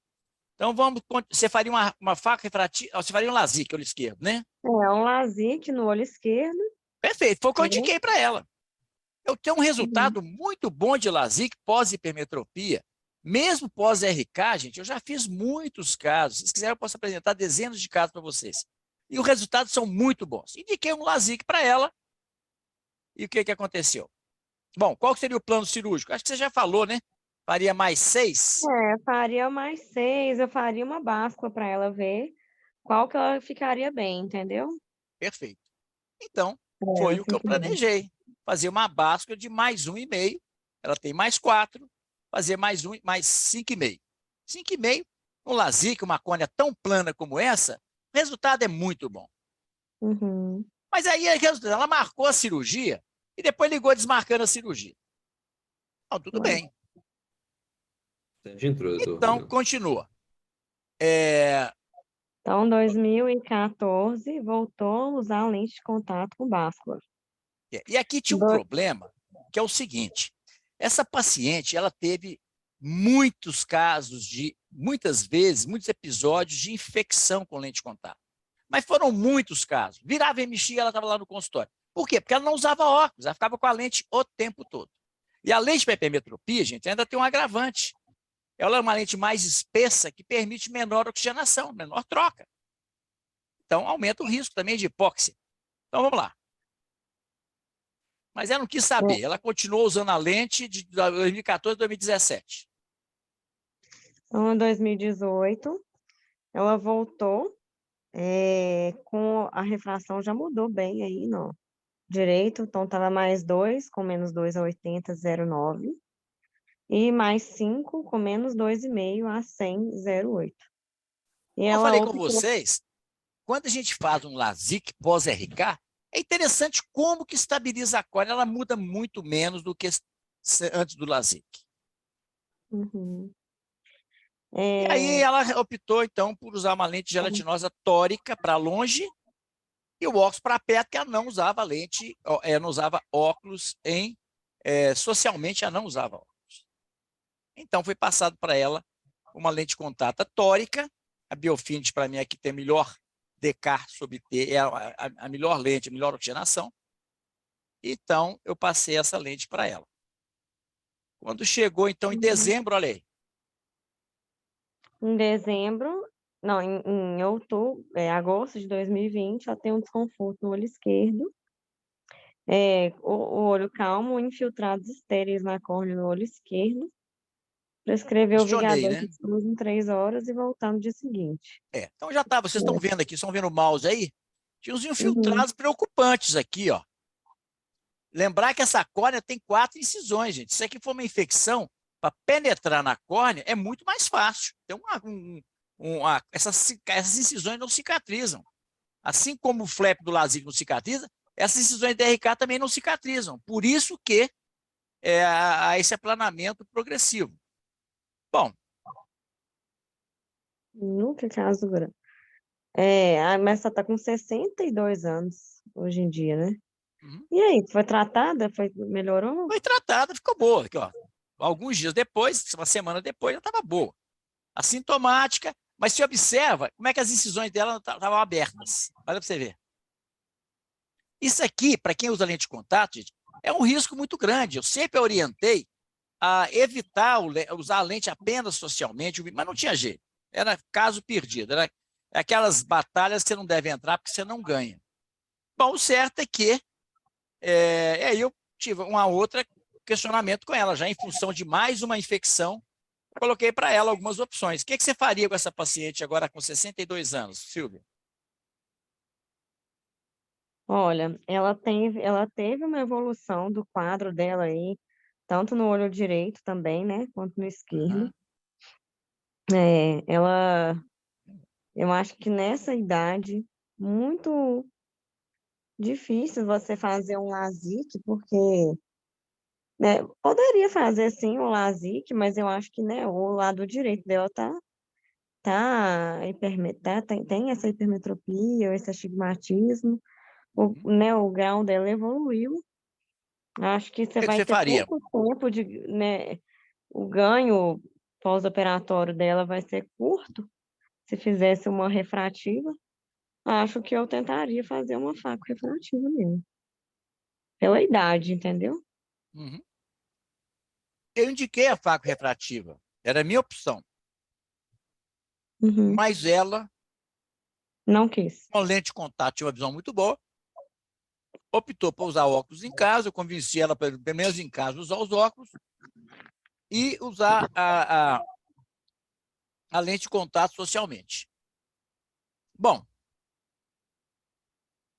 Então, você faria uma faca refrativa, você faria um LASIK, olho esquerdo, né? Um LASIK no olho esquerdo. Perfeito, foi o que eu Né? indiquei para ela. Eu tenho um Uhum. resultado muito bom de LASIK pós-hipermetropia, mesmo pós-RK, gente, eu já fiz muitos casos. Se quiser, eu posso apresentar dezenas de casos para vocês. E os resultados são muito bons. Indiquei um LASIK para ela, e o que aconteceu? Bom, qual seria o plano cirúrgico? Acho que você já falou, né? Faria mais 6? Faria mais 6, eu faria uma báscula para ela ver qual que ela ficaria bem, entendeu? Perfeito. Então, Ela foi o que eu fica bem. planejei. Fazer uma báscula de mais 1,5. Ela tem mais 4. Fazer mais 5,5. 5,5, um LASIK, uma córnea tão plana como essa, o resultado é muito bom. Uhum. Mas aí, ela marcou a cirurgia e depois ligou desmarcando a cirurgia. Então, tudo Ué. bem. Doutor. Então, continua. Então, em 2014, voltou a usar a lente de contato com báscula. E aqui tinha um problema, que é o seguinte, essa paciente, ela teve muitos casos muitas vezes, muitos episódios de infecção com lente de contato. Mas foram muitos casos. Virava e mexia, ela estava lá no consultório. Por quê? Porque ela não usava óculos, ela ficava com a lente o tempo todo. E a lente para hipermetropia, gente, ainda tem um agravante. Ela é uma lente mais espessa que permite menor oxigenação, menor troca. Então, aumenta o risco também de hipóxia. Então, vamos lá. Mas ela não quis saber. Ela continuou usando a lente de 2014 a 2017. Então, em 2018, ela voltou, com a refração já mudou bem aí, não. Direito, então estava mais 2, com menos 2 a 80, 0,9. E mais 5, com menos 2,5 a 100, 0,8. E Como eu ela falei com optou. vocês, quando a gente faz um LASIK pós-RK, É interessante como que estabiliza a córnea, ela muda muito menos do que antes do LASIK. Uhum. E aí ela optou, então, por usar uma lente gelatinosa tórica para longe e o óculos para perto, que ela não usava lente, não usava óculos socialmente, ela não usava óculos. Então, foi passado para ela uma lente de contato tórica, a Biofinity, para mim, aqui tem melhor DK sobre T, é a melhor lente, a melhor oxigenação. Então, eu passei essa lente para ela. Quando chegou, então, em dezembro, olha aí. Em dezembro, não, em outubro, agosto de 2020, ela tem um desconforto no olho esquerdo, o olho calmo, infiltrados estéreis na córnea no olho esquerdo, prescreveu Questionei, Vigador né? de luz em 3 horas e voltar no dia seguinte. Então já tá, vocês estão vendo aqui, estão vendo o mouse aí? Tinha uns Uhum. infiltrados preocupantes aqui, ó. Lembrar que essa córnea tem 4 incisões, gente. Se aqui for uma infecção, para penetrar na córnea é muito mais fácil. Tem essas incisões não cicatrizam. Assim como o flap do LASIK não cicatriza, essas incisões DRK também não cicatrizam. Por isso que há esse aplanamento progressivo. Bom. Nunca caso grande. Mas ela está com 62 anos hoje em dia, né? Uhum. E aí, foi tratada? Melhorou? Foi tratada, ficou boa. Aqui, ó. Alguns dias depois, uma semana depois, já estava boa. Assintomática, mas se observa como é que as incisões dela estavam abertas. Olha para você ver. Isso aqui, para quem usa lente de contato, gente, é um risco muito grande. Eu sempre orientei a evitar usar a lente apenas socialmente, mas não tinha jeito. Era caso perdido. Era aquelas batalhas que você não deve entrar porque você não ganha. Bom, o certo é que aí eu tive uma outra questionamento com ela, já em função de mais uma infecção, coloquei para ela algumas opções. O que você faria com essa paciente agora com 62 anos, Silvia? Olha, ela teve uma evolução do quadro dela aí, tanto no olho direito também, né, quanto no esquerdo. Eu acho que nessa idade, muito difícil você fazer um LASIK, porque, né, poderia fazer sim um LASIK, mas eu acho que, né, o lado direito dela tem essa hipermetropia, esse astigmatismo, o grau dela evoluiu. Acho que você O que vai você ter faria? pouco tempo né, o ganho pós-operatório dela vai ser curto, se fizesse uma refrativa. Acho que eu tentaria fazer uma faco refrativa mesmo. Pela idade, entendeu? Uhum. Eu indiquei a faco refrativa, era a minha opção. Uhum. Mas ela, Não quis. com lente de contato, tinha uma visão muito boa, optou por usar óculos em casa, eu convenci ela, pelo menos em casa, usar os óculos e usar a lente de contato socialmente. Bom,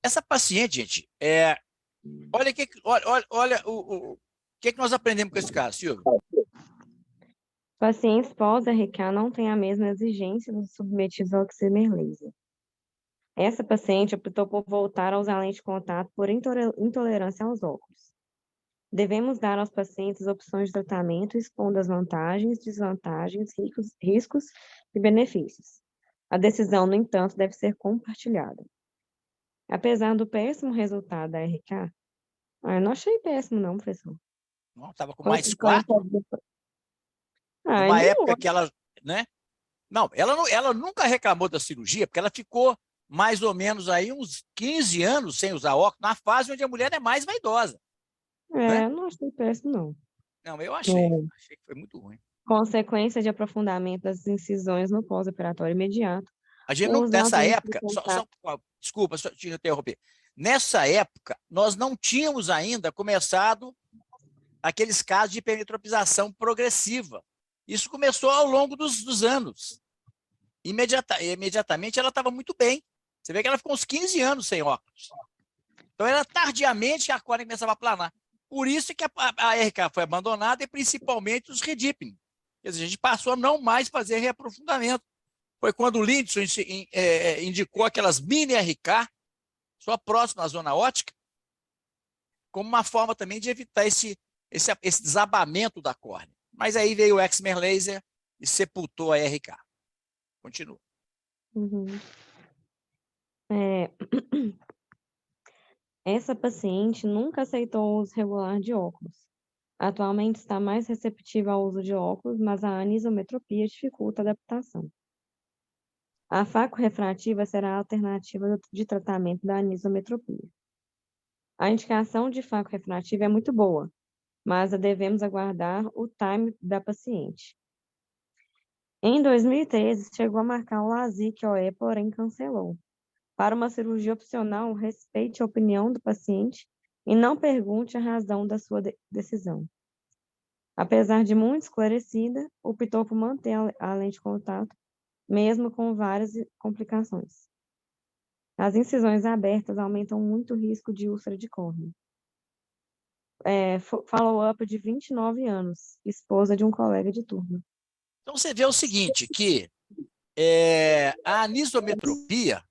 essa paciente, gente, olha o que nós aprendemos com esse caso, Silvio? Pacientes pós-RK não têm a mesma exigência dos submetidos ao oximer laser. Essa paciente optou por voltar a usar lente de contato por intolerância aos óculos. Devemos dar aos pacientes opções de tratamento expondo as vantagens, desvantagens, riscos e benefícios. A decisão, no entanto, deve ser compartilhada. Apesar do péssimo resultado da RK, eu não achei péssimo não, professor. Não, estava com mais 4, Ai, numa não. época que ela, né? Não, ela nunca reclamou da cirurgia, porque ela ficou mais ou menos aí uns 15 anos sem usar óculos, na fase onde a mulher é mais vaidosa. Né? Não achei péssimo, não. Não, eu achei que foi muito ruim. Consequência de aprofundamento das incisões no pós-operatório imediato. A gente não, nessa época, desculpa, só te interromper. Nessa época, nós não tínhamos ainda começado aqueles casos de hipermetropização progressiva. Isso começou ao longo dos anos. Imediatamente ela estava muito bem. Você vê que ela ficou uns 15 anos sem óculos. Então era tardiamente que a córnea começava a planar. Por isso que a RK foi abandonada e principalmente os redeepening. Quer dizer, a gente passou a não mais fazer reaprofundamento. Foi quando o Lindson indicou aquelas mini RK, só próximo à zona ótica, como uma forma também de evitar esse desabamento da córnea. Mas aí veio o Excimer Laser e sepultou a RK. Continua. Uhum. É, Essa paciente nunca aceitou o uso regular de óculos. Atualmente está mais receptiva ao uso de óculos, mas a anisometropia dificulta a adaptação. A facorefrativa será a alternativa de tratamento da anisometropia. A indicação de facorefrativa é muito boa, mas devemos aguardar o time da paciente. Em 2013, chegou a marcar o LASIK-OE, porém cancelou. Para uma cirurgia opcional, respeite a opinião do paciente e não pergunte a razão da sua decisão. Apesar de muito esclarecida, optou por manter a lente de contato, mesmo com várias complicações. As incisões abertas aumentam muito o risco de úlcera de córnea. Follow-up de 29 anos, esposa de um colega de turma. Então, você vê o seguinte, que a anisometropia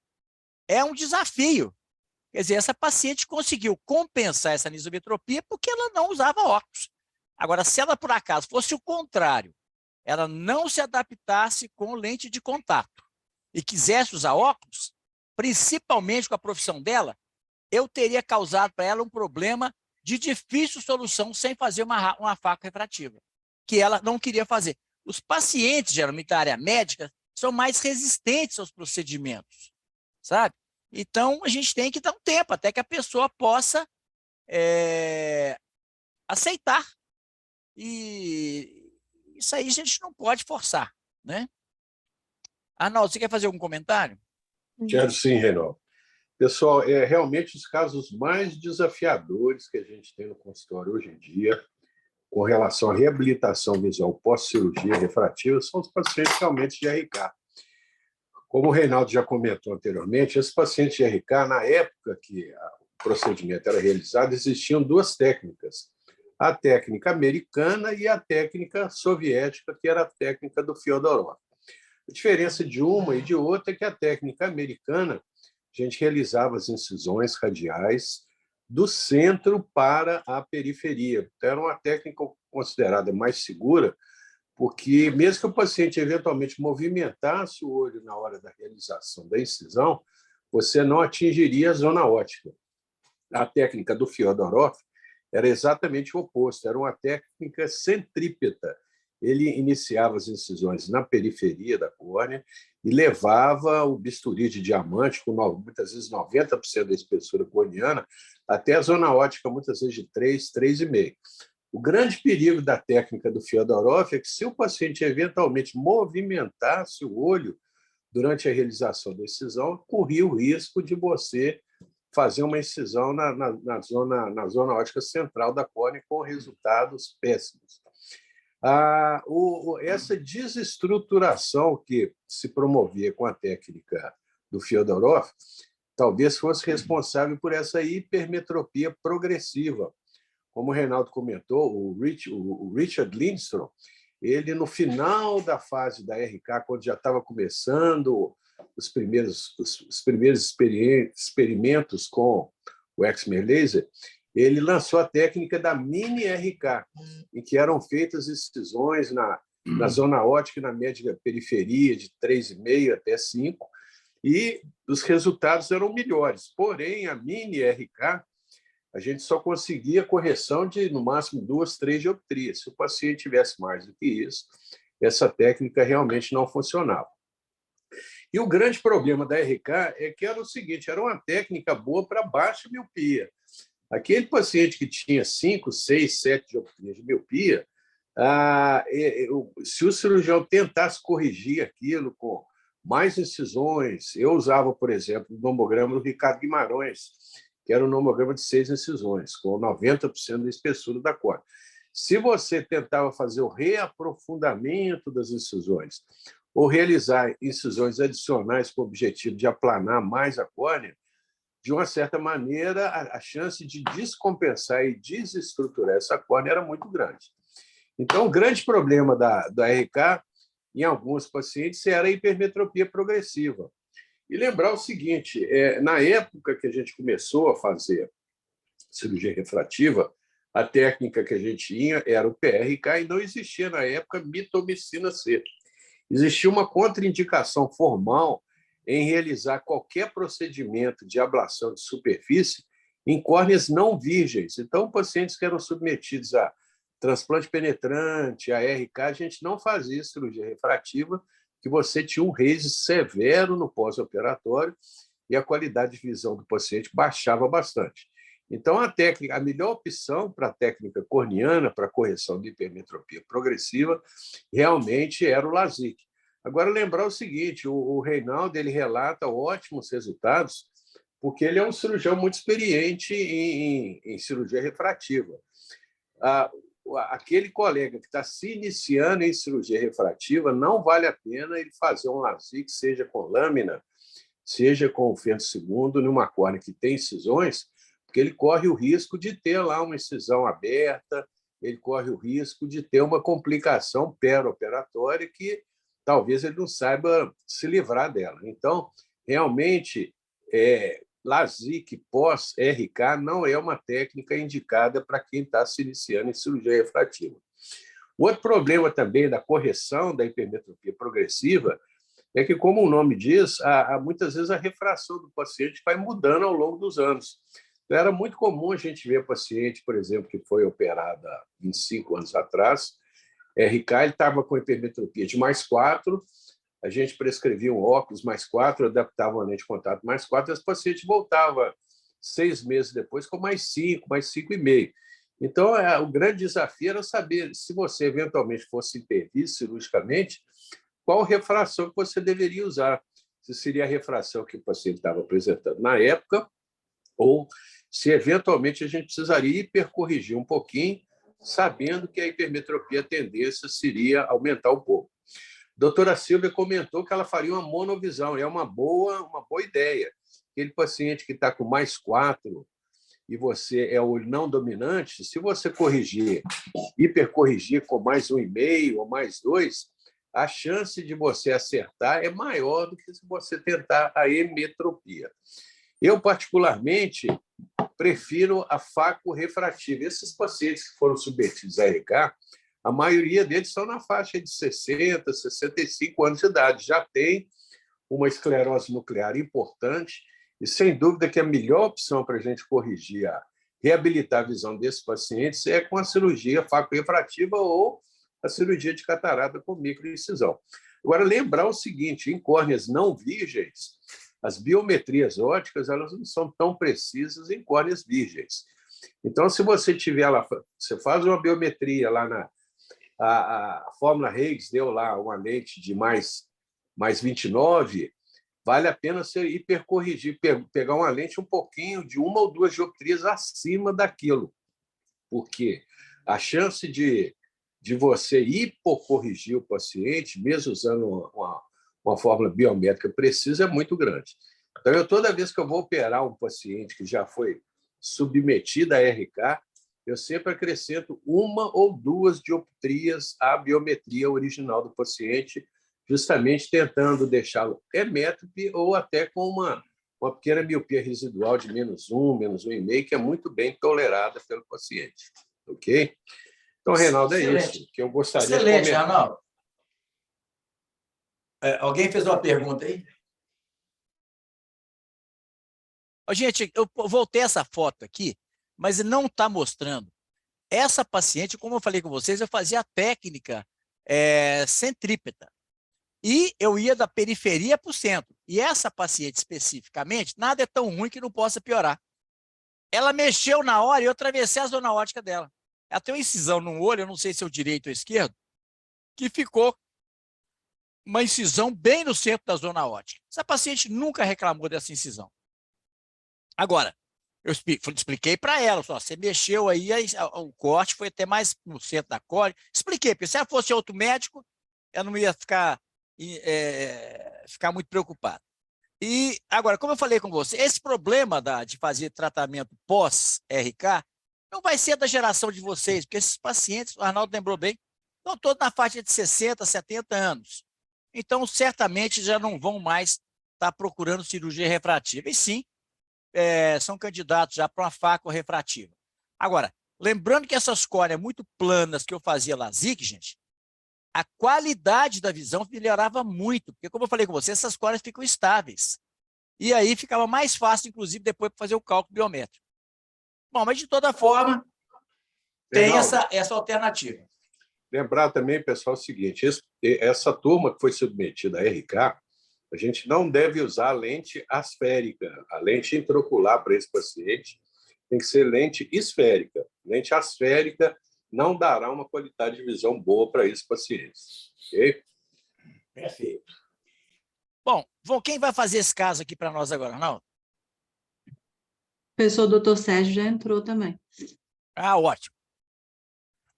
é um desafio. Quer dizer, essa paciente conseguiu compensar essa anisometropia porque ela não usava óculos. Agora, se ela, por acaso, fosse o contrário, ela não se adaptasse com lente de contato e quisesse usar óculos, principalmente com a profissão dela, eu teria causado para ela um problema de difícil solução sem fazer uma facorefrativa, que ela não queria fazer. Os pacientes, geralmente da área médica, são mais resistentes aos procedimentos, sabe? Então, a gente tem que dar um tempo até que a pessoa possa aceitar. E isso aí a gente não pode forçar, né? Arnaldo, você quer fazer algum comentário? Quero sim, Reinaldo. Pessoal, realmente os casos mais desafiadores que a gente tem no consultório hoje em dia, com relação à reabilitação visual pós-cirurgia refrativa, são os pacientes realmente de RK. Como o Reinaldo já comentou anteriormente, esses pacientes de RK, na época que o procedimento era realizado, existiam duas técnicas. A técnica americana e a técnica soviética, que era a técnica do Fyodorov. A diferença de uma e de outra é que a técnica americana, a gente realizava as incisões radiais do centro para a periferia. Então, era uma técnica considerada mais segura, porque mesmo que o paciente eventualmente movimentasse o olho na hora da realização da incisão, você não atingiria a zona óptica. A técnica do Fyodorov era exatamente o oposto, era uma técnica centrípeta. Ele iniciava as incisões na periferia da córnea e levava o bisturi de diamante, com muitas vezes 90% da espessura corneana, até a zona óptica, muitas vezes de 3, 3,5. O grande perigo da técnica do Fyodorov é que, se o paciente eventualmente movimentasse o olho durante a realização da incisão, corria o risco de você fazer uma incisão na zona óptica central da córnea com resultados péssimos. Essa desestruturação que se promovia com a técnica do Fyodorov talvez fosse responsável por essa hipermetropia progressiva. Como o Reinaldo comentou, o Richard Lindstrom, ele, no final da fase da RK, quando já estava começando os primeiros experimentos com o Excimer Laser, ele lançou a técnica da mini RK, em que eram feitas incisões na zona óptica, na média periferia, de 3,5 até 5, e os resultados eram melhores. Porém, a mini RK, a gente só conseguia correção de, no máximo, 2, 3 dioptrias. Se o paciente tivesse mais do que isso, essa técnica realmente não funcionava. E o grande problema da RK é que era o seguinte, era uma técnica boa para baixa miopia. Aquele paciente que tinha 5, 6, 7 dioptrias de miopia, se o cirurgião tentasse corrigir aquilo com mais incisões, eu usava, por exemplo, o nomograma do Ricardo Guimarães, que era um nomograma de 6 incisões, com 90% da espessura da córnea. Se você tentava fazer o reaprofundamento das incisões ou realizar incisões adicionais com o objetivo de aplanar mais a córnea, de uma certa maneira, a chance de descompensar e desestruturar essa córnea era muito grande. Então, o grande problema da RK, em alguns pacientes, era a hipermetropia progressiva. E lembrar o seguinte, na época que a gente começou a fazer cirurgia refrativa, a técnica que a gente tinha era o PRK e não existia na época mitomicina C. Existia uma contraindicação formal em realizar qualquer procedimento de ablação de superfície em córneas não virgens. Então, pacientes que eram submetidos a transplante penetrante, a RK, a gente não fazia cirurgia refrativa, que você tinha um raise severo no pós-operatório e a qualidade de visão do paciente baixava bastante. Então, a melhor opção para a técnica corneana, para a correção de hipermetropia progressiva, realmente era o LASIK. Agora, lembrar o seguinte, o Reinaldo ele relata ótimos resultados, porque ele é um cirurgião muito experiente em cirurgia refrativa. Aquele colega que está se iniciando em cirurgia refrativa, não vale a pena ele fazer um LASIK, seja com lâmina, seja com fento segundo, numa córnea que tem incisões, porque ele corre o risco de ter lá uma incisão aberta, ele corre o risco de ter uma complicação perioperatória que talvez ele não saiba se livrar dela. Então, realmente, LASIK pós-RK não é uma técnica indicada para quem está se iniciando em cirurgia refrativa. Outro problema também da correção da hipermetropia progressiva é que, como o nome diz, muitas vezes a refração do paciente vai mudando ao longo dos anos. Então, era muito comum a gente ver paciente, por exemplo, que foi operado há 25 anos atrás, RK, ele estava com hipermetropia de +4, a gente prescrevia um óculos +4, adaptava uma lente de contato +4, e esse paciente voltava 6 meses depois com +5, +5,5. Então, o grande desafio era saber, se você eventualmente fosse intervir cirurgicamente, qual refração que você deveria usar. Se seria a refração que o paciente estava apresentando na época, ou se eventualmente a gente precisaria hipercorrigir um pouquinho, sabendo que a hipermetropia, a tendência seria aumentar um pouco. A doutora Silvia comentou que ela faria uma monovisão, é uma boa ideia. Aquele paciente que está com +4 e você é o não dominante, se você hipercorrigir com +1,5 ou +2, a chance de você acertar é maior do que se você tentar a emetropia. Eu, particularmente, prefiro a faco refrativa. Esses pacientes que foram submetidos a RK, a maioria deles são na faixa de 60, 65 anos de idade, já tem uma esclerose nuclear importante e, sem dúvida, que a melhor opção para a gente corrigir, reabilitar a visão desses pacientes é com a cirurgia faco-refrativa ou a cirurgia de catarata com microincisão. Agora, lembrar o seguinte, em córneas não virgens, as biometrias ópticas elas não são tão precisas em córneas virgens. Então, se você tiver lá, você faz uma biometria lá a fórmula Higgs deu lá uma lente de mais 29, vale a pena você hipercorrigir, pegar uma lente um pouquinho de 1 ou 2 dioptrias acima daquilo, porque a chance de você hipocorrigir o paciente, mesmo usando uma fórmula biométrica precisa, é muito grande. Então, toda vez que eu vou operar um paciente que já foi submetido a RK, eu sempre acrescento 1 ou 2 dioptrias à biometria original do paciente, justamente tentando deixá-lo emétrope ou até com uma pequena miopia residual de -1, -1,5, que é muito bem tolerada pelo paciente. Ok? Então, Reinaldo, é isso que eu gostaria de comentar. Excelente, Arnaldo. Alguém fez uma pergunta aí? Gente, eu voltei essa foto aqui, mas não está mostrando. Essa paciente, como eu falei com vocês, eu fazia a técnica centrípeta. E eu ia da periferia para o centro. E essa paciente especificamente, nada é tão ruim que não possa piorar. Ela mexeu na hora e eu atravessei a zona óptica dela. Ela tem uma incisão no olho, eu não sei se é o direito ou esquerdo, que ficou uma incisão bem no centro da zona óptica. Essa paciente nunca reclamou dessa incisão. Agora, eu expliquei para ela, você mexeu aí, o corte foi até mais no centro da córnea. Expliquei, porque se ela fosse outro médico, eu não ia ficar muito preocupado. E agora, como eu falei com você, esse problema de fazer tratamento pós-RK não vai ser da geração de vocês, porque esses pacientes, o Arnaldo lembrou bem, estão todos na faixa de 60, 70 anos. Então, certamente, já não vão mais está procurando cirurgia refrativa. E sim, são candidatos já para uma fácua refrativa. Agora, lembrando que essas córneas muito planas que eu fazia LASIK, gente, a qualidade da visão melhorava muito, porque, como eu falei com você, essas córneas ficam estáveis. E aí ficava mais fácil, inclusive, depois para fazer o cálculo biométrico. Bom, mas de toda forma, tem essa alternativa. Lembrar também, pessoal, o seguinte, essa turma que foi submetida a RK, a gente não deve usar lente asférica. A lente intraocular para esse paciente tem que ser lente esférica. Lente asférica não dará uma qualidade de visão boa para esse paciente. Ok? Perfeito. Bom, quem vai fazer esse caso aqui para nós agora, Arnaldo? Pessoal, o doutor Sérgio já entrou também. Ah, ótimo.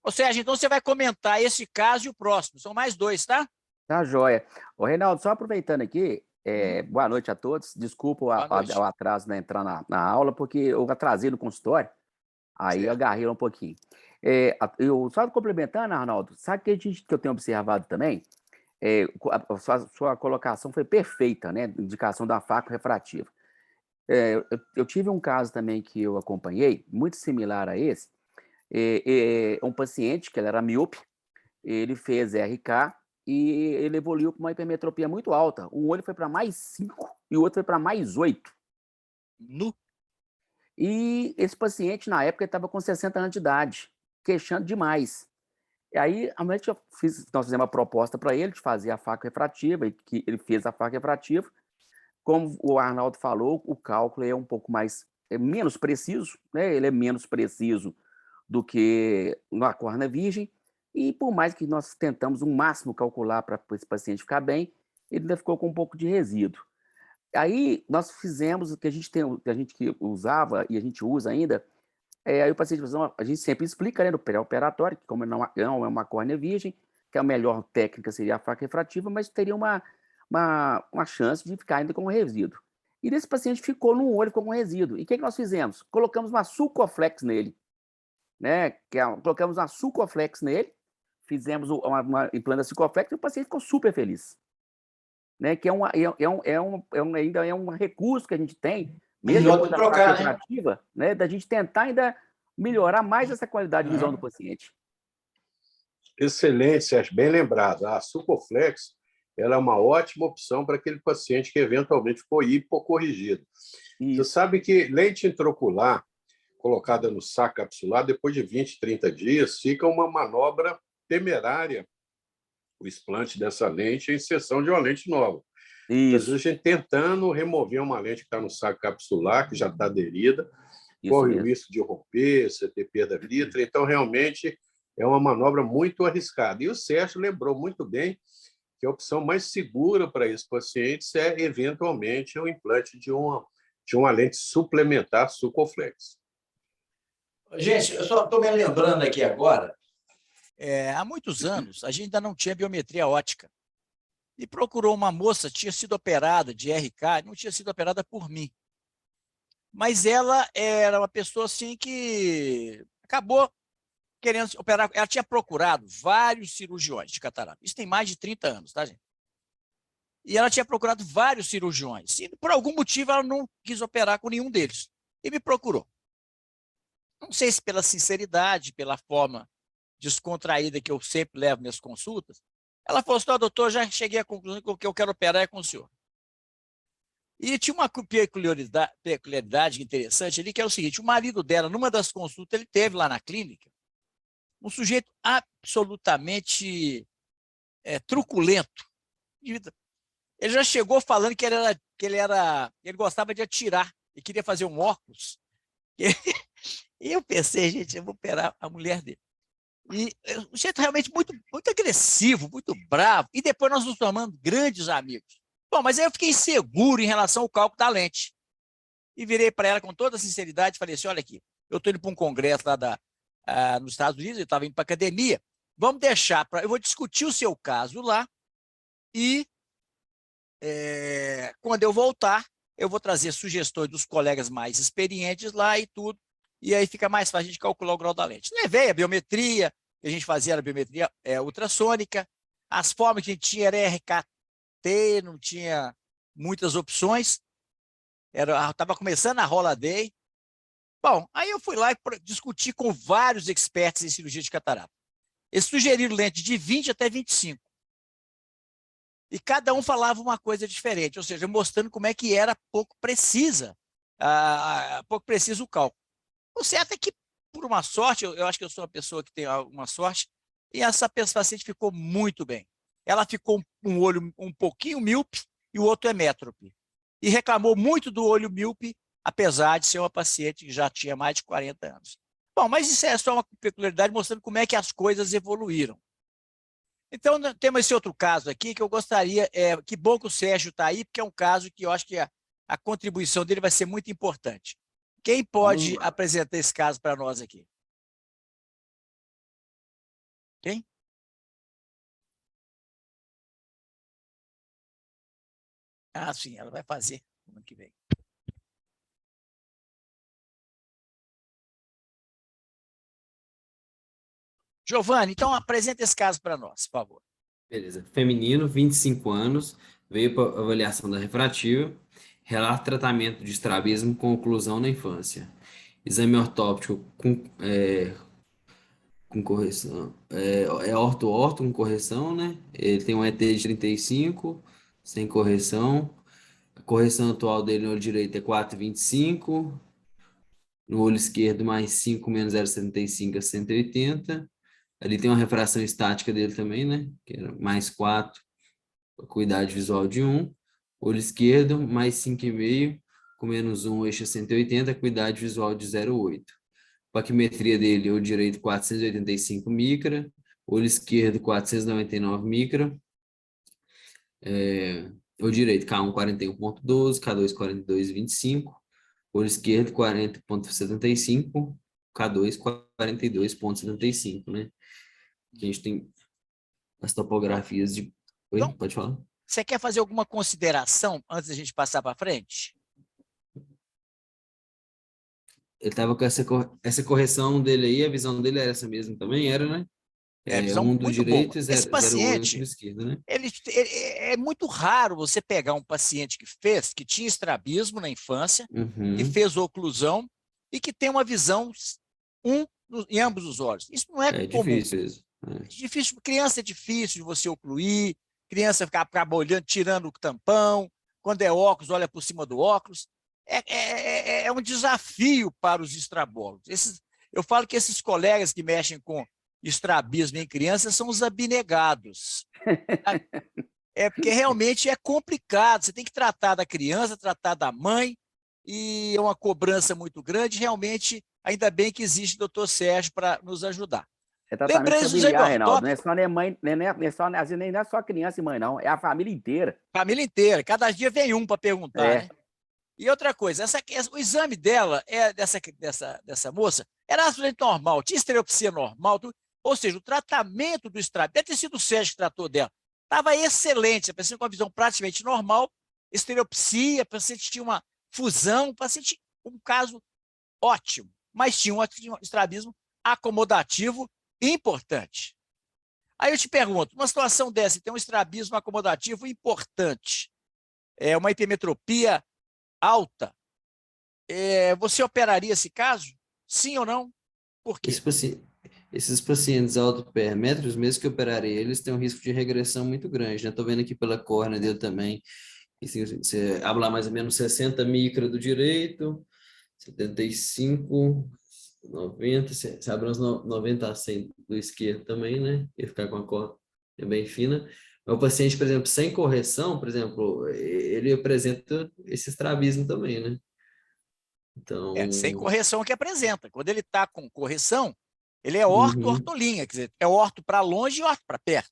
Ou seja, então você vai comentar esse caso e o próximo. São mais 2, tá? Tá joia. Ô, Reinaldo, só aproveitando aqui, boa noite a todos. Desculpa o atraso na entrar na aula, porque eu atrasei no consultório, aí eu agarrei um pouquinho. Só complementando, Arnaldo, sabe que eu tenho observado também? A sua colocação foi perfeita, né? Indicação da fácua refrativa. Eu tive um caso também que eu acompanhei, muito similar a esse. Um paciente que ele era míope, ele fez RK e ele evoluiu para uma hipermetropia muito alta. Um olho foi para mais 5 e o outro foi para mais 8. E esse paciente, na época, estava com 60 anos de idade, queixando demais. E aí, nós fizemos uma proposta para ele de fazer a fácua refrativa, e que ele fez a fácua refrativa. Como o Arnaldo falou, o cálculo é um pouco menos preciso, né? Ele é menos preciso do que na córnea virgem, e por mais que nós tentamos o máximo calcular para esse paciente ficar bem, ele ainda ficou com um pouco de resíduo. Aí nós fizemos o que a gente usava e a gente usa ainda. Aí o paciente, a gente sempre explica, né, no pré-operatório, que como não é uma córnea virgem, que a melhor técnica seria a faca refrativa, mas teria uma chance de ficar ainda com resíduo. E desse paciente ficou num olho com resíduo. E o que nós fizemos? Colocamos uma Sucoflex nele, né? Colocamos uma Sucoflex nele, fizemos uma implante da Sucoflex e o paciente ficou super feliz. Né? Que ainda é um recurso que a gente tem, mesmo depois da faca refrativa, né? Da gente tentar ainda melhorar mais essa qualidade de visão do paciente. Excelente, Sérgio, bem lembrado. A Sucoflex, ela é uma ótima opção para aquele paciente que eventualmente ficou hipocorrigido. Você sabe que lente intraocular colocada no saco capsular, depois de 20, 30 dias, fica uma manobra temerária o explante dessa lente e a inserção de uma lente nova. Às vezes a gente tentando remover uma lente que está no saco capsular, que já está aderida, corre o risco de romper, você ter perda vítrea, então realmente é uma manobra muito arriscada. E o Sérgio lembrou muito bem que a opção mais segura para esses pacientes é, eventualmente, o implante de uma lente suplementar Sucoflex. Gente, eu só estou me lembrando aqui agora, há muitos anos, a gente ainda não tinha biometria óptica. E procurou uma moça, tinha sido operada de RK, não tinha sido operada por mim. Mas ela era uma pessoa assim que acabou querendo operar. Ela tinha procurado vários cirurgiões de catarata. Isso tem mais de 30 anos, tá, gente? E ela tinha procurado vários cirurgiões. E, por algum motivo, ela não quis operar com nenhum deles. E me procurou. Não sei se pela sinceridade, pela forma descontraída que eu sempre levo minhas consultas, ela falou assim: doutor, já cheguei à conclusão que o que eu quero operar é com o senhor. E tinha uma peculiaridade interessante ali, que é o seguinte: o marido dela, numa das consultas, ele teve lá na clínica um sujeito absolutamente truculento. Ele já chegou falando que ele gostava de atirar e queria fazer um óculos. E eu pensei, gente, eu vou operar a mulher dele. E um jeito realmente muito, muito agressivo, muito bravo. E depois nós nos tornamos grandes amigos. Bom, mas aí eu fiquei inseguro em relação ao cálculo da lente. E virei para ela com toda a sinceridade e falei assim: olha aqui, eu estou indo para um congresso lá nos Estados Unidos, eu estava indo para a academia, vamos deixar, eu vou discutir o seu caso lá e quando eu voltar, eu vou trazer sugestões dos colegas mais experientes lá e tudo, e aí fica mais fácil de calcular o grau da lente. Levei a biometria, que a gente fazia a biometria ultrassônica, as formas que a gente tinha era RKT, não tinha muitas opções, estava começando a Holiday. Bom, aí eu fui lá e discuti com vários experts em cirurgia de catarata. Eles sugeriram lente de 20 até 25. E cada um falava uma coisa diferente, ou seja, mostrando como é que era pouco preciso o cálculo. O certo é que, por uma sorte, eu acho que eu sou uma pessoa que tem alguma sorte, e essa paciente ficou muito bem. Ela ficou com um olho um pouquinho míope e o outro é métrope. E reclamou muito do olho míope, apesar de ser uma paciente que já tinha mais de 40 anos. Bom, mas isso é só uma peculiaridade mostrando como é que as coisas evoluíram. Então, temos esse outro caso aqui que eu gostaria, que bom que o Sérgio está aí, porque é um caso que eu acho que a contribuição dele vai ser muito importante. Quem pode apresentar esse caso para nós aqui? Quem? Ah, sim, ela vai fazer no ano que vem. Giovanni, então apresenta esse caso para nós, por favor. Beleza. Feminino, 25 anos, veio para avaliação da refrativa, relato tratamento de estrabismo com oclusão na infância. Exame ortóptico com correção. É orto com correção, né? Ele tem um ET de 35, sem correção. A correção atual dele no olho direito é 4,25. No olho esquerdo, mais 5 menos 0,75 é 180. Ali tem uma refração estática dele também, né? Que era mais 4, acuidade visual de 1. Olho esquerdo, mais 5,5, com menos 1, eixo 180, acuidade visual de 0,8. Paquimetria dele, olho direito 485 micra, olho esquerdo 499 micra, olho direito K1 41.12, K2 42,25, olho esquerdo 40,75, K2 42,75, né? A gente tem as topografias de... Oi, Então, pode falar? você quer fazer alguma consideração antes da gente passar para frente? Ele estava com essa correção dele aí, a visão dele era essa mesmo também, era, né? Visão Um do muito direito boa. e Esse 0,8 paciente, do esquerdo, né? é muito raro você pegar um paciente que tinha estrabismo na infância, que Uhum. fez oclusão e que tem uma visão em ambos os olhos. Isso não é É comum. difícil isso. É difícil, criança é difícil de você ocluir, criança ficar olhando, tirando o tampão, quando é óculos, olha por cima do óculos. É um desafio para os estrabólogos. Eu falo que esses colegas que mexem com estrabismo em crianças são os abnegados. Porque realmente é complicado. Você tem que tratar da criança, tratar da mãe, e é uma cobrança muito grande. Realmente, ainda bem que existe o doutor Sérgio para nos ajudar. É tratamento Lembrei dos exames familiar, Reinaldo. Não é ortópicos. só nem mãe, às vezes nem é só criança e mãe, não. É a família inteira. Família inteira. Cada dia vem um para perguntar, né? E outra coisa, o exame dela, dessa moça, era absolutamente normal, tinha estereopsia normal, ou seja, o tratamento do estrabismo, deve ter sido o Sérgio que tratou dela, estava excelente, a paciente com uma visão praticamente normal, estereopsia, a paciente tinha uma fusão, um caso ótimo, mas tinha um estrabismo acomodativo importante. Aí eu te pergunto, uma situação dessa, tem um estrabismo acomodativo importante, uma hipermetropia alta, você operaria esse caso? Sim ou não? Por quê? Esses pacientes autopermétricos, mesmo que operarem eles, têm um risco de regressão muito grande, né? Estou vendo aqui pela córnea dele também, e, assim, você abre lá mais ou menos 60 micra do direito, 75, 90, você abre uns 90 a 100 do esquerdo também, né? Ele ficar com a córnea bem fina. O paciente, por exemplo, sem correção, por exemplo, ele apresenta esse estrabismo também, né? Então... sem correção que apresenta. Quando ele está com correção, ele é orto-ortolinha, quer dizer, é orto para longe e orto para perto.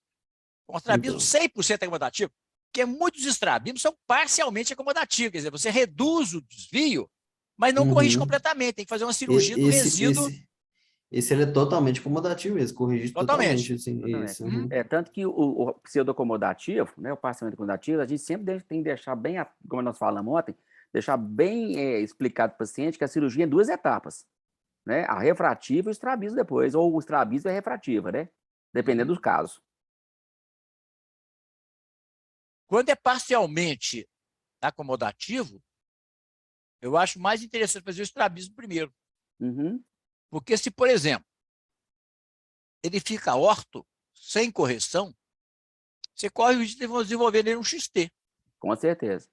Um estrabismo 100% acomodativo, porque muitos estrabismos são parcialmente acomodativos, quer dizer, você reduz o desvio, mas não corrige completamente, tem que fazer uma cirurgia do resíduo. Esse ele é totalmente acomodativo mesmo, corrige totalmente. Assim, isso. Tanto que o pseudo-acomodativo, né, o parcialmente acomodativo, a gente sempre tem que deixar bem, como nós falamos ontem, deixar bem explicado para o paciente que a cirurgia é em 2 etapas, né? A refrativa e o estrabismo depois, ou o estrabismo e a refrativa, né? Dependendo dos casos. Quando é parcialmente acomodativo, eu acho mais interessante fazer o estrabismo primeiro. Uhum. Porque se, por exemplo, ele fica orto, sem correção, você corre o risco de desenvolver nele um XT. Com certeza.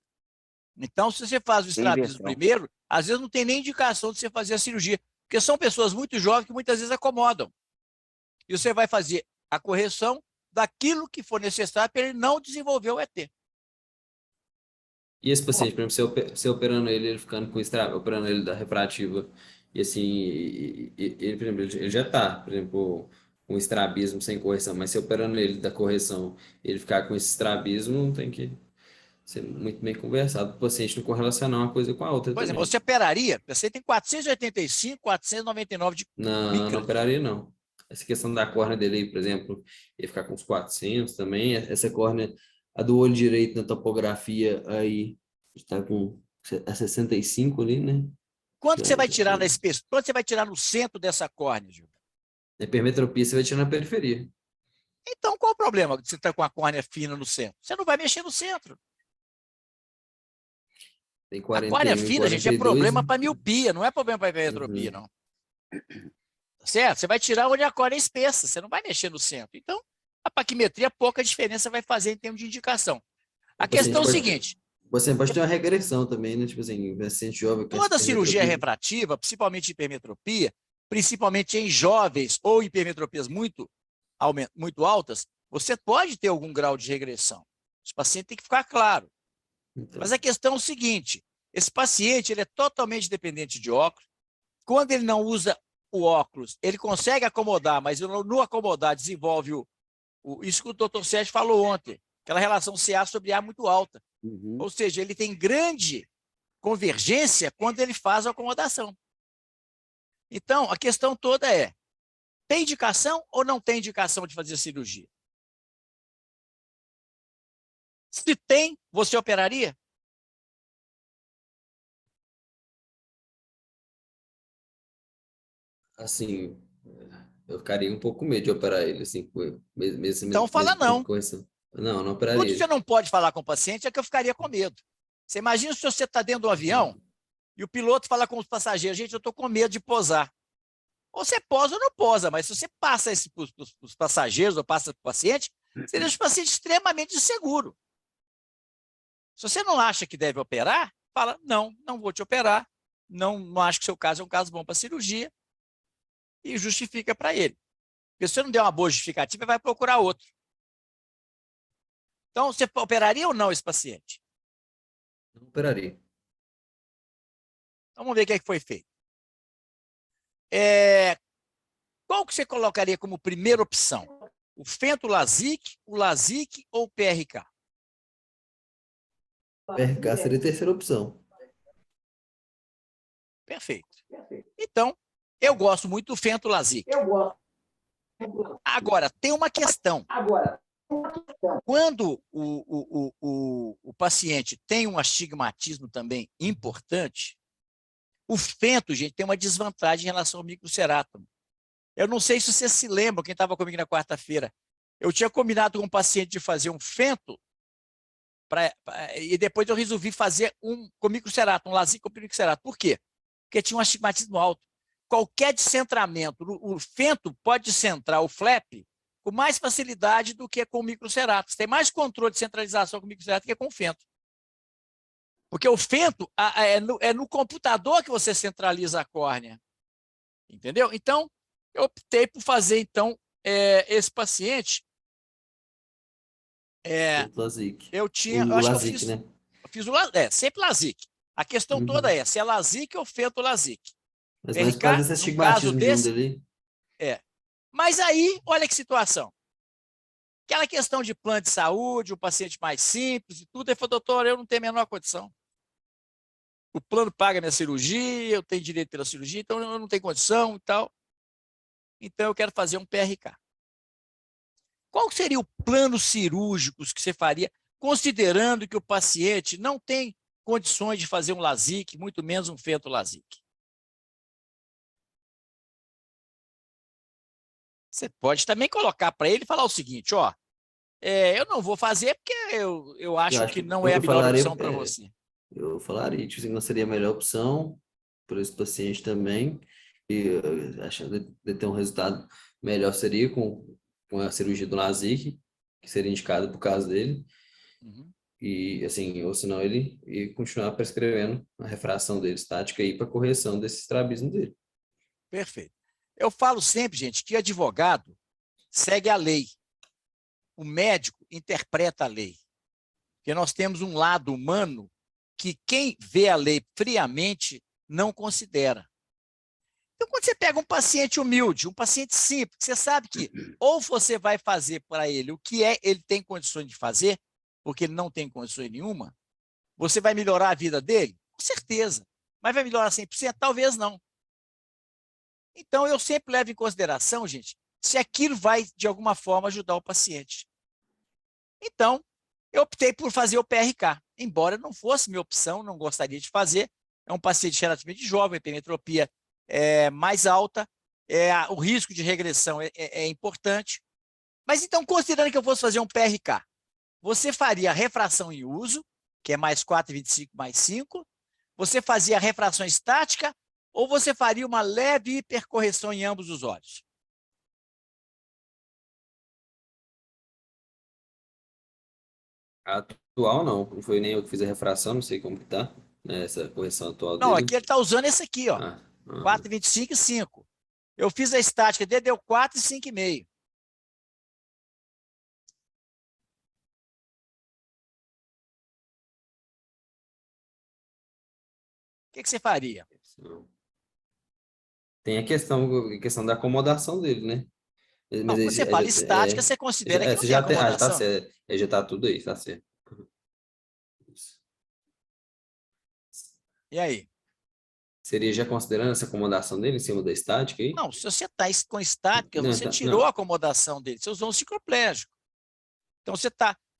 Então, se você faz o estrabismo inversão. primeiro, às vezes não tem nem indicação de você fazer a cirurgia, porque são pessoas muito jovens que muitas vezes acomodam. E você vai fazer a correção daquilo que for necessário para ele não desenvolver o ET. E esse paciente, por exemplo, você operando ele ficando com operando ele da refrativa, e assim, ele, por exemplo, ele já está, por exemplo, com estrabismo sem correção, mas se operando ele da correção, ele ficar com esse estrabismo, tem que ser muito bem conversado, o paciente não correlacionar uma coisa com a outra Por exemplo, também. você operaria, você tem 485, 499 de Não micras. operaria, não. Essa questão da córnea dele aí, por exemplo, ele ficar com uns 400 também, essa córnea, a do olho direito na topografia aí, está com a 65 ali, né? Quanto você vai tirar na espessura? Quanto você vai tirar no centro dessa córnea, Gil? A hipermetropia você vai tirar na periferia. Então, qual o problema de você estar com a córnea fina no centro? Você não vai mexer no centro. Tem A 41, córnea fina, gente, é 42, problema né? para miopia, não é problema para hipermetropia, Uhum. não. Certo? Você vai tirar onde a córnea é espessa, você não vai mexer no centro. Então, a paquimetria, pouca diferença vai fazer em termos de indicação. A questão é o seguinte: você pode ter uma regressão também, né? Tipo assim, paciente jovem com toda cirurgia hipermetropia. refrativa, principalmente hipermetropia, principalmente em jovens ou hipermetropias muito altas, você pode ter algum grau de regressão. Os pacientes têm que ficar claro. Então, Mas a questão é o seguinte: esse paciente ele é totalmente dependente de óculos. Quando ele não usa o óculos, ele consegue acomodar, mas no acomodar desenvolve isso que o Dr. Sérgio falou ontem, aquela relação CA sobre A muito alta. Uhum. Ou seja, ele tem grande convergência quando ele faz a acomodação. Então, a questão toda é: tem indicação ou não tem indicação de fazer cirurgia? Se tem, você operaria? assim, eu ficaria um pouco com medo de operar ele, assim, mesmo, Então fala com não. correção. Não operaria Tudo que você ele. não pode falar com o paciente é que eu ficaria com medo. Você imagina se você está dentro do avião e o piloto fala com os passageiros: gente, eu estou com medo de pousar. Ou você posa ou não posa, mas se você passa isso para os passageiros ou passa para o paciente, você deixa o paciente extremamente inseguro. Se você não acha que deve operar, fala: não vou te operar, não acho que o seu caso é um caso bom para cirurgia, e justifica para ele. Porque se você não der uma boa justificativa, ele vai procurar outro. Então, você operaria ou não esse paciente? Não operaria. Então, vamos ver o que é que foi feito. Qual que você colocaria como primeira opção? O Fento-LASIK, o LASIK ou o PRK? PRK seria a terceira opção. Perfeito. Então, eu gosto muito do Fento-LASIK. Agora, tem uma questão. Quando o paciente tem um astigmatismo também importante, o Fento, gente, tem uma desvantagem em relação ao microcerátomo. Eu não sei se você se lembra, quem estava comigo na quarta-feira, eu tinha combinado com um paciente de fazer um Fento e depois eu resolvi fazer com microcerátomo, um LASIK com microcerátomo. Por quê? Porque tinha um astigmatismo alto. Qualquer descentramento, o Fento pode descentrar o flap com mais facilidade do que com o microcerátomo. Você tem mais controle de centralização com o microcerátomo que com o Fento. Porque o Fento é no computador que você centraliza a córnea. Entendeu? Então, eu optei por fazer, então, esse paciente. LASIK. Eu O acho que LASIK, né? eu fiz sempre LASIK. A questão toda é se é LASIK ou Fento-LASIK. Mas mais por causa desse no caso astigmatismo desse, ali. Mas aí, olha que situação. Aquela questão de plano de saúde, o paciente mais simples e tudo, ele falou: doutor, eu não tenho a menor condição. O plano paga minha cirurgia, eu tenho direito pela cirurgia, então eu não tenho condição e tal. Então eu quero fazer um PRK. Qual seria o plano cirúrgico que você faria, considerando que o paciente não tem condições de fazer um LASIK, muito menos um Fento-LASIK? Você pode também colocar para ele e falar o seguinte: ó, eu não vou fazer porque eu acho acho que que não é a eu melhor falaria, opção para você. eu falaria, tipo assim, não seria a melhor opção para esse paciente também, e achando de ter um resultado melhor seria com a cirurgia do LASIK, que seria indicada para o caso dele, Uhum. e assim, ou senão ele ia continuar prescrevendo a refração dele estática aí para correção desse estrabismo dele. Perfeito. Eu falo sempre, gente, que advogado segue a lei. O médico interpreta a lei. Porque nós temos um lado humano que quem vê a lei friamente não considera. Então, quando você pega um paciente humilde, um paciente simples, você sabe que ou você vai fazer para ele o que ele tem condições de fazer, porque ele não tem condições nenhuma, você vai melhorar a vida dele? Com certeza. Mas vai melhorar 100%? Talvez não. Então, eu sempre levo em consideração, gente, se aquilo vai, de alguma forma, ajudar o paciente. Então, eu optei por fazer o PRK, embora não fosse minha opção, não gostaria de fazer. É um paciente relativamente jovem, hipermetropia mais alta, o risco de regressão é importante. Mas então, considerando que eu fosse fazer um PRK, você faria a refração em uso, que é mais 4,25 mais 5, você fazia a refração estática, ou você faria uma leve hipercorreção em ambos os olhos? Atual não foi nem eu que fiz a refração, não sei como que tá, né, essa correção atual Não, dele. aqui ele está usando esse aqui, ó, Ah, 4,25 e 5. Eu fiz a estática dele, deu 4 e 5,5. O que você faria? tem a questão da acomodação dele, né? Não, Mas quando você fala estática, você considera que não você tem já tem, tá acomodação. certo, já tá tudo aí, tá certo. E aí? Seria já considerando essa acomodação dele em cima da estática aí? Não, se você está com estática, Não, você tirou a não. acomodação dele, você usou um cicloplégico. Então, se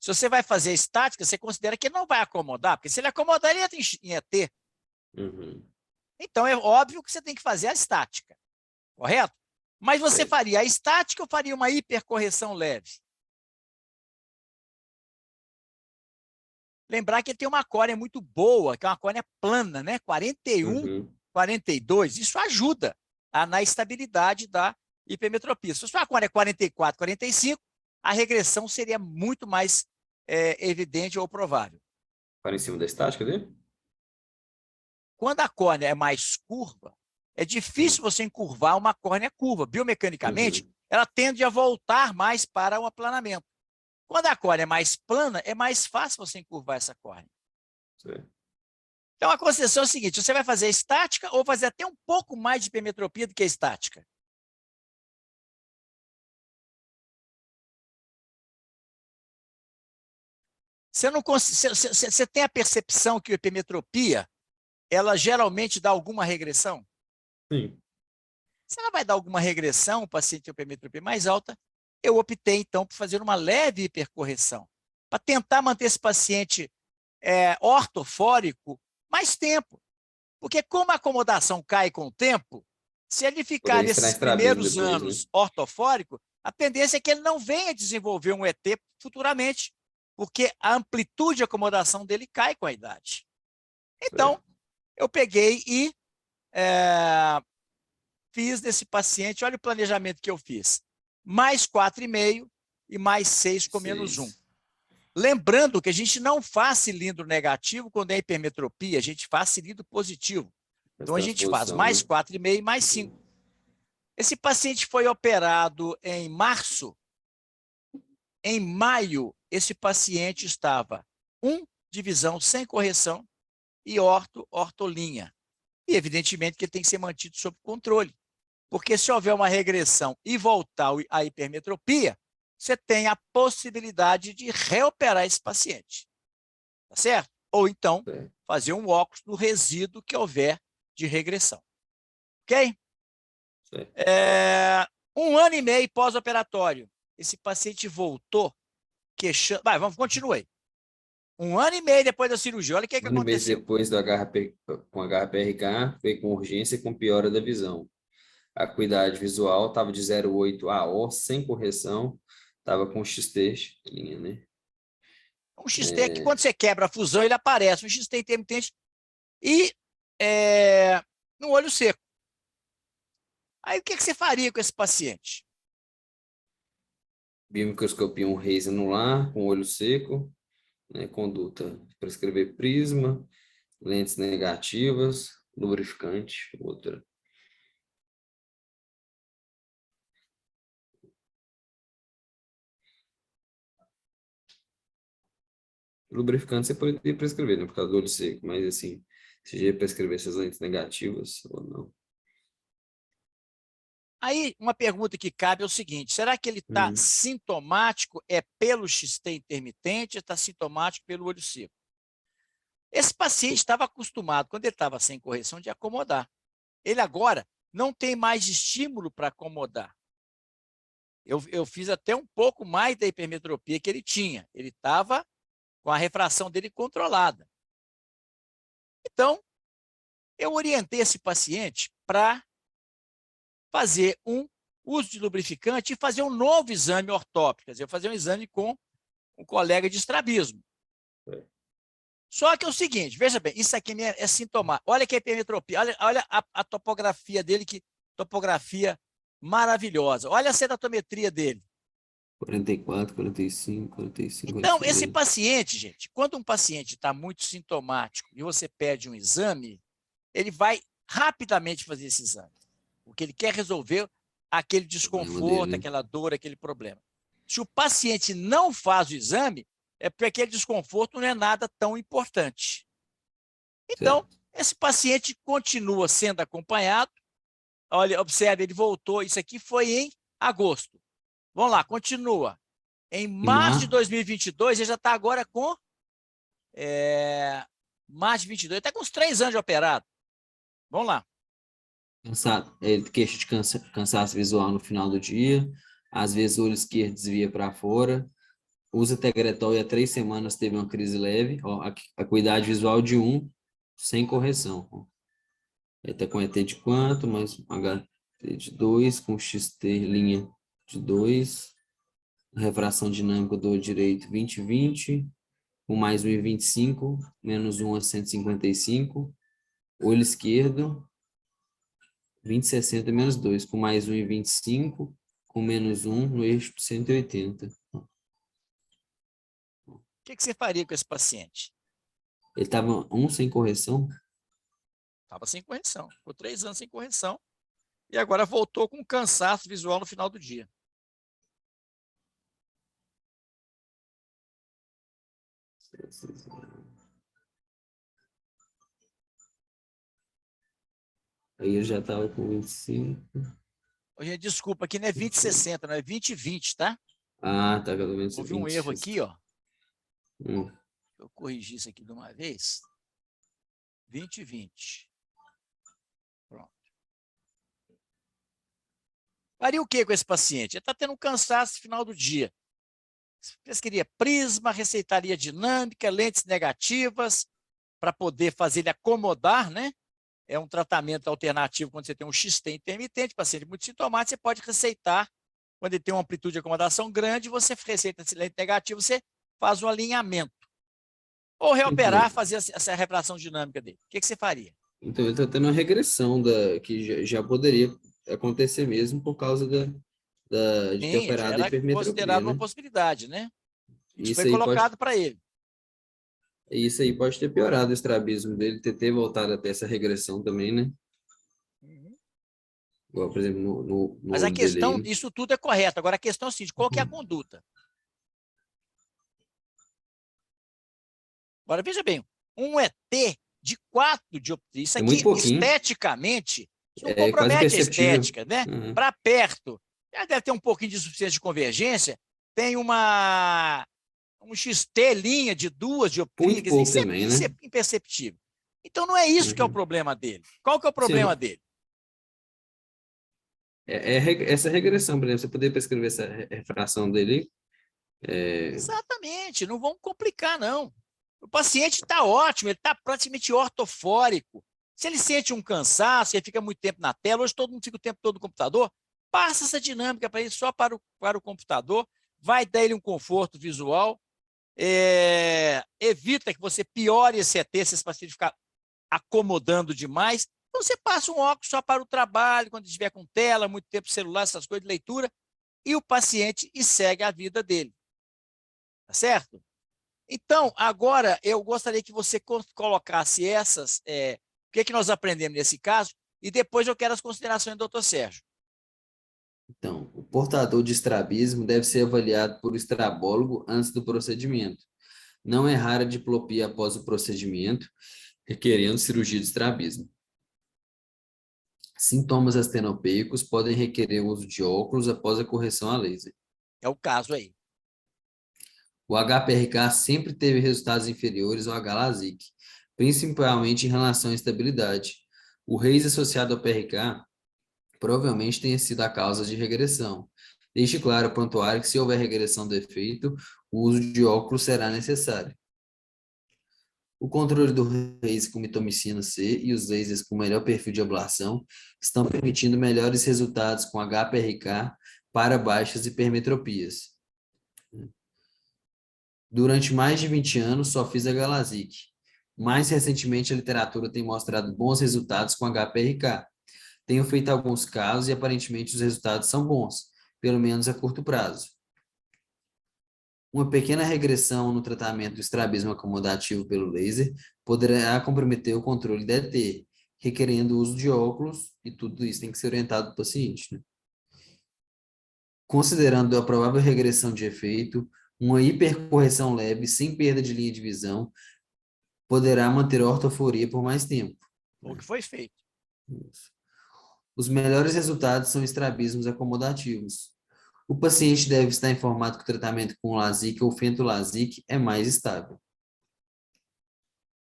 você vai fazer a estática, você considera que ele não vai acomodar, porque se ele acomodar, ele ia ter. Uhum. Então, é óbvio que você tem que fazer a estática, correto? Mas você Certo. faria a estática ou faria uma hipercorreção leve? Lembrar que ele tem uma córnea muito boa, que é uma córnea plana, né? 41, Uhum. 42. Isso ajuda na estabilidade da hipermetropia. Se a córnea é 44, 45, a regressão seria muito mais evidente ou provável. Para em cima da estática dele? Quando a córnea é mais curva, é difícil você encurvar uma córnea curva. Biomecanicamente, Uhum. ela tende a voltar mais para o aplanamento. Quando a córnea é mais plana, é mais fácil você encurvar essa córnea. Certo. Então, a concessão é o seguinte, você vai fazer estática ou fazer até um pouco mais de hipermetropia do que a estática? Você tem a percepção que a hipermetropia, ela geralmente dá alguma regressão? Sim. Se ela vai dar alguma regressão, o paciente tem hipermetropia mais alta, eu optei, então, por fazer uma leve hipercorreção, para tentar manter esse paciente ortofórico mais tempo. Porque como a acomodação cai com o tempo, se ele ficar Poderia estourar nesses estrabismo primeiros depois, né? anos ortofórico, a tendência é que ele não venha desenvolver um ET futuramente, porque a amplitude de acomodação dele cai com a idade. Então, Certo. eu peguei e fiz desse paciente, olha o planejamento que eu fiz, mais 4,5 e mais 6 com menos 1. Lembrando que a gente não faz cilindro negativo quando é hipermetropia, a gente faz cilindro positivo. Então, a gente faz mais 4,5 e mais 5. Esse paciente foi operado em março. Em maio, esse paciente estava 1 de visão sem correção e ortolinha. E, evidentemente, que ele tem que ser mantido sob controle. Porque se houver uma regressão e voltar à hipermetropia, você tem a possibilidade de reoperar esse paciente. Tá certo? Ou então, fazer um óculos no resíduo que houver de regressão. Ok? 1 ano e meio pós-operatório. Esse paciente voltou queixando... Vai, vamos, continue. 1 ano e meio depois da cirurgia. Olha o que aconteceu. 1 mês depois do com HPRK, veio com urgência e com piora da visão. A acuidade visual estava de 0,8 AO, sem correção, Estava com XT, linha, né? Um XT é que quando você quebra a fusão, ele aparece, um XT intermitente e no olho seco. Aí o que você faria com esse paciente? Biomicroscopia, um Reis anular, com olho seco, né? Conduta, prescrever prisma, lentes negativas, lubrificante, outra. Lubrificante você pode prescrever, né? Por causa do olho seco, mas assim, se já prescrever essas lentes negativas ou não. Aí, uma pergunta que cabe é o seguinte, será que ele está sintomático pelo XT intermitente ou está sintomático pelo olho seco? Esse paciente estava acostumado, quando ele estava sem correção, de acomodar. Ele agora não tem mais estímulo para acomodar. Eu fiz até um pouco mais da hipermetropia que ele tinha. Ele estava com a refração dele controlada. Então, eu orientei esse paciente para fazer um uso de lubrificante e fazer um novo exame ortópico, quer dizer, fazer um exame com um colega de estrabismo. Só que é o seguinte, veja bem, isso aqui é sintomático. Olha que a hipermetropia, olha a topografia dele, que topografia maravilhosa. Olha a ceratometria dele. 44, 45, 45. Então, esse paciente, gente, quando um paciente está muito sintomático e você pede um exame, ele vai rapidamente fazer esse exame, porque ele quer resolver aquele desconforto, aquela dor, aquele problema. Se o paciente não faz o exame, é porque aquele desconforto não é nada tão importante. Então, esse paciente continua sendo acompanhado. Olha, observe, ele voltou, isso aqui foi em agosto. Vamos lá, continua. Em março de 2022, ele já está agora com... março de 22, ele está com uns 3 anos de operado. Vamos lá. Queixa de cansaço visual no final do dia. Às vezes o olho esquerdo desvia para fora. Usa Tegretol e há 3 semanas teve uma crise leve. Ó, acuidade visual de 1, sem correção. Ó. Ele está com ET de quanto? Mais HT de 2, com XT linha de 2. Refração dinâmica do olho direito 20/20, com mais 1,25, menos 1 a 155. Olho esquerdo 20/60 menos 2, com mais 1,25, com menos 1 no eixo de 180. O que você faria com esse paciente? Ele estava sem correção? Estava sem correção. Ficou 3 anos sem correção. E agora voltou com cansaço visual no final do dia. Aí ele já estava com 25. Gente, desculpa, aqui não é 20/60, não é 20/20, tá? Ah, tá, pelo menos. Houve um erro aqui, ó. Eu corrigi isso aqui de uma vez. 20/20. Pronto. Faria o que com esse paciente? Ele está tendo um cansaço no final do dia. Prescreveria prisma, receitaria dinâmica, lentes negativas, para poder fazer ele acomodar, né? É um tratamento alternativo quando você tem um XT intermitente, paciente muito sintomático, você pode receitar, quando ele tem uma amplitude de acomodação grande, você receita esse lente negativo, você faz um alinhamento. Ou reoperar, fazer essa refração dinâmica dele. O que você faria? Então, ele está tendo uma regressão que já poderia acontecer mesmo por causa de ter operado a hipermetropia, considerado né? uma possibilidade, né? Isso foi aí colocado para ele. Isso aí pode ter piorado o estrabismo dele, ter voltado até essa regressão também, né? Igual, por exemplo, no Mas a questão, dele. isso tudo é correto. Agora, a questão é a seguinte, qual que é a conduta? Agora, veja bem, um ET de 4 dioptrias, isso aqui, esteticamente, isso não compromete a estética, né? Para perto, já deve ter um pouquinho de insuficiência de convergência, tem um XT linha de 2 dioptrias, isso é imperceptível. Então, não é isso que é o problema dele. Qual que é o problema dele? Essa regressão, por exemplo, você poderia prescrever essa refração dele? Exatamente, não vamos complicar, não. O paciente está ótimo, ele está praticamente ortofórico. Se ele sente um cansaço, ele fica muito tempo na tela, hoje todo mundo fica o tempo todo no computador, passa essa dinâmica para ele só para o computador, vai dar ele um conforto visual, evita que você piore esse ET, se esse paciente ficar acomodando demais. Então, você passa um óculos só para o trabalho, quando estiver com tela, muito tempo celular, essas coisas de leitura, e o paciente segue a vida dele. Tá certo? Então, agora, eu gostaria que você colocasse essas, o que nós aprendemos nesse caso, e depois eu quero as considerações do doutor Sérgio. Então, o portador de estrabismo deve ser avaliado por estrabólogo antes do procedimento. Não é rara diplopia após o procedimento, requerendo cirurgia de estrabismo. Sintomas astenopeicos podem requerer o uso de óculos após a correção a laser. É o caso aí. O HPRK sempre teve resultados inferiores ao H-LASIK, principalmente em relação à estabilidade. O RAISE associado ao PRK provavelmente tenha sido a causa de regressão. Deixe claro ao prontuário que, se houver regressão do efeito, o uso de óculos será necessário. O controle do RAISE com mitomicina C e os lasers com melhor perfil de ablação estão permitindo melhores resultados com HPRK para baixas hipermetropias. Durante mais de 20 anos, só fiz H-LASIK. Mais recentemente, a literatura tem mostrado bons resultados com HPRK. Tenho feito alguns casos e aparentemente os resultados são bons, pelo menos a curto prazo. Uma pequena regressão no tratamento do estrabismo acomodativo pelo laser poderá comprometer o controle da ET, requerendo o uso de óculos, e tudo isso tem que ser orientado do paciente, né? Considerando a provável regressão de efeito, uma hipercorreção leve, sem perda de linha de visão, poderá manter a ortoforia por mais tempo. O que foi feito. Isso. Os melhores resultados são estrabismos acomodativos. O paciente deve estar informado que o tratamento com LASIK ou fentolasic é mais estável.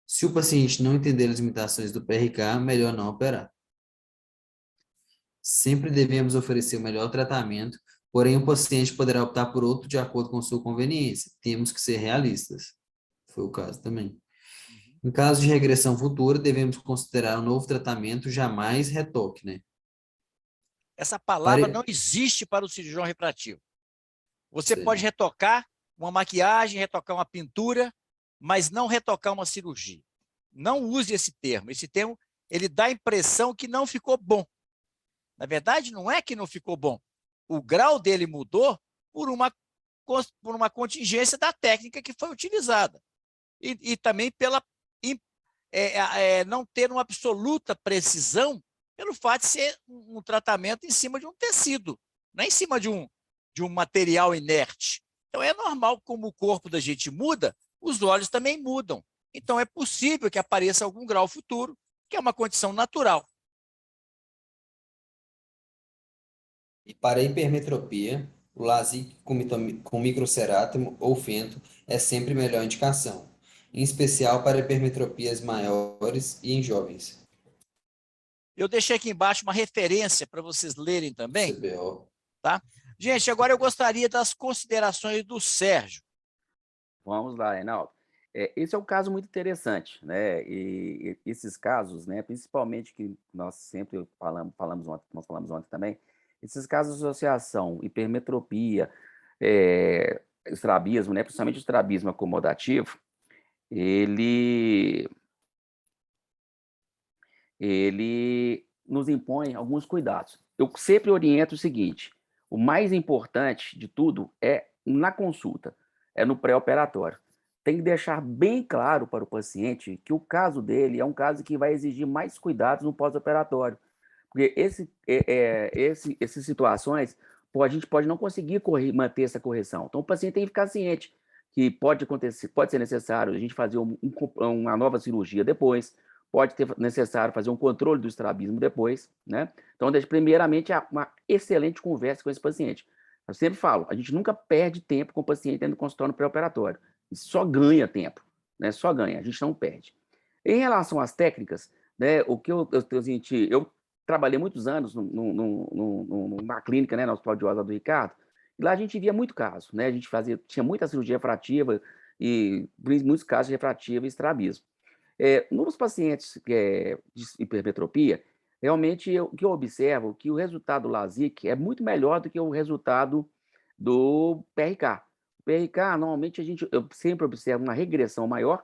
Se o paciente não entender as limitações do PRK, melhor não operar. Sempre devemos oferecer o melhor tratamento, porém o paciente poderá optar por outro de acordo com sua conveniência. Temos que ser realistas. Foi o caso também. Em caso de regressão futura, devemos considerar um novo tratamento, jamais retoque, né? Essa palavra não existe para o cirurgião refrativo. Você Sim. pode retocar uma maquiagem, retocar uma pintura, mas não retocar uma cirurgia. Não use esse termo. Esse termo, ele dá a impressão que não ficou bom. Na verdade, não é que não ficou bom. O grau dele mudou por uma contingência da técnica que foi utilizada. E também pela não ter uma absoluta precisão pelo fato de ser um tratamento em cima de um tecido, não é em cima de um material inerte. Então, é normal, como o corpo da gente muda, os olhos também mudam. Então, é possível que apareça algum grau futuro, que é uma condição natural. E para a hipermetropia, o LASIK com microcerátomo ou fento é sempre melhor indicação, em especial para hipermetropias maiores e em jovens. Eu deixei aqui embaixo uma referência para vocês lerem também. CBO. Tá? Gente, agora eu gostaria das considerações do Sérgio. Vamos lá, Reinaldo. Esse é um caso muito interessante, né? E esses casos, né, principalmente que nós sempre falamos ontem também, esses casos de associação, hipermetropia, estrabismo, né, principalmente o estrabismo acomodativo, ele nos impõe alguns cuidados. Eu sempre oriento o seguinte: o mais importante de tudo é na consulta, é no pré-operatório. Tem que deixar bem claro para o paciente que o caso dele é um caso que vai exigir mais cuidados no pós-operatório. Porque essas situações, a gente pode não conseguir manter essa correção. Então, o paciente tem que ficar ciente que pode ser necessário a gente fazer uma nova cirurgia depois, pode ser necessário fazer um controle do estrabismo depois, né? Então, primeiramente, uma excelente conversa com esse paciente. Eu sempre falo, a gente nunca perde tempo com o paciente dentro do consultório pré-operatório. Só ganha tempo, né? Só ganha, a gente não perde. Em relação às técnicas, né, o que eu trabalhei muitos anos numa clínica, né, no Hospital de Oswaldo Ricardo, e lá a gente via muito caso, né? A gente tinha muita cirurgia refrativa e muitos casos de refrativa e estrabismo. Nos pacientes de hipermetropia, realmente o que eu observo é que o resultado do LASIK é muito melhor do que o resultado do PRK. O PRK, normalmente, eu sempre observo uma regressão maior